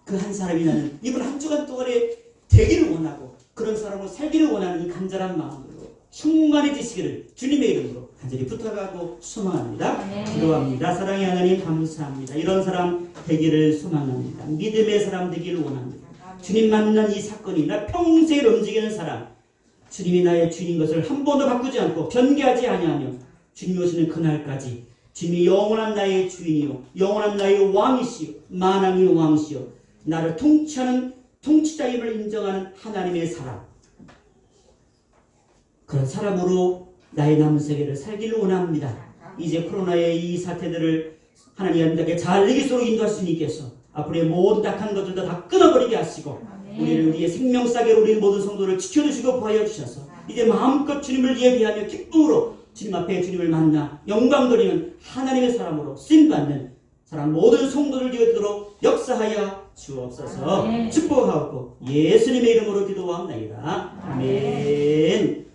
그 한 사람이 나는 이번 한 주간 동안에 되기를 원하고 그런 사람으로 살기를 원하는 이 간절한 마음으로 충만해지시기를 주님의 이름으로 간절히 부탁하고 소망합니다. 네. 기도합니다. 사랑의 하나님 감사합니다. 이런 사람 되기를 소망합니다. 믿음의 사람 되기를 원합니다. 주님 만난 이 사건이 나 평생을 움직이는 사람, 주님이 나의 주인 것을 한 번도 바꾸지 않고 변개하지 아니하며 주님이 오시는 그날까지 주님이 영원한 나의 주인이요 영원한 나의 왕이시요 만왕의 왕이시요 나를 통치하는 통치자임을 인정하는 하나님의 사람, 그런 사람으로 나의 남은 세계를 살기를 원합니다. 이제 코로나의 이 사태들을 하나님 아름답게 잘 이기도록 인도할 수 있겠소. 앞으로의 모든 악한 것들도 다 끊어버리게 하시고 우리의 생명사계로 우리 모든 성도를 지켜주시고 보하여 주셔서 이제 마음껏 주님을 예배하며 기쁨으로 주님 앞에 주님을 만나 영광 돌리는 하나님의 사람으로 쓰임받는 사람 모든 성도를 되어지도록 역사하여 주옵소서. 축복하고 예수님의 이름으로 기도하옵나이다. 아멘.